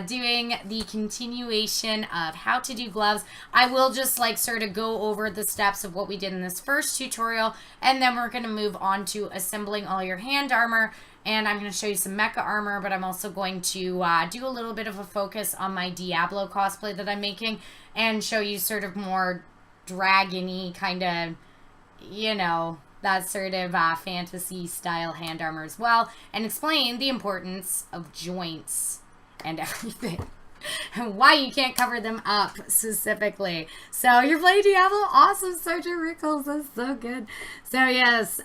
doing the continuation of how to do gloves. I will just like sort of go over the steps of what we did in this first tutorial, and then we're going to move on to assembling all your hand armor, and I'm going to show you some mecha armor, but I'm also going to do a little bit of a focus on my Diablo cosplay that I'm making and show you sort of more dragon-y kind of, you know, that sort of fantasy style hand armor as well, and explain the importance of joints and everything, and why you can't cover them up specifically. So you're playing Diablo? Awesome, Sergeant Rickles, that's so good. So yes, so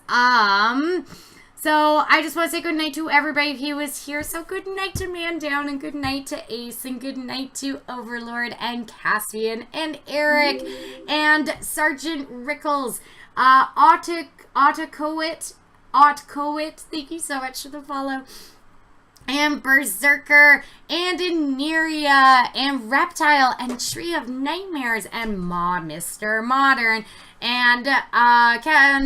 I just want to say good night to everybody who was here. So good night to Man Down, and good night to Ace, and good night to Overlord, and Caspian, and Eric, and Sergeant Rickles, Otcoit, thank you so much for the follow, and Berserker, and Ineria, and Reptile, and Tree of Nightmares, and Mr. Modern, and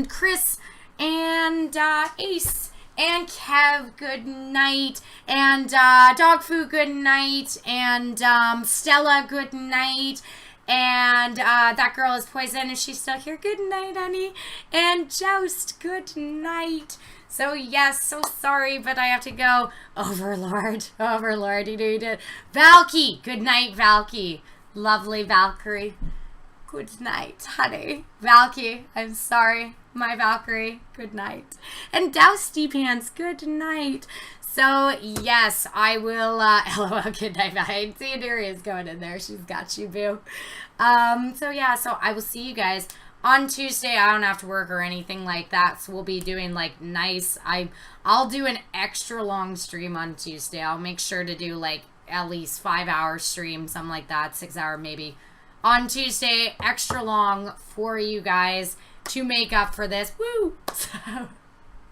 Chris, and Ace, and Kev, good night, and Dogfu, good night, and Stella, good night, and that girl is Poison, is she still here? Good night, honey, and Joust, good night. So yes, so sorry, but I have to go. Overlord, you did. Valky, good night, Valky. Lovely Valkyrie. Good night, honey. Valky, I'm sorry, my Valkyrie, good night. And Dousty Pants, good night. So yes, I will, LOL, good night, Valky. Theodoria's going in there, she's got you, boo. So yeah, so I will see you guys on Tuesday. I don't have to work or anything like that, so we'll be doing like nice, I'll do an extra long stream on Tuesday. I'll make sure to do like at least 5-hour stream, something like that, 6-hour maybe, on Tuesday, extra long for you guys to make up for this. Woo! So,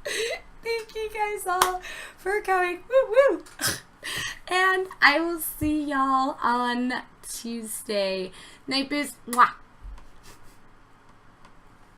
thank you guys all for coming. Woo woo! And I will see y'all on Tuesday. Night, biz. Mwah!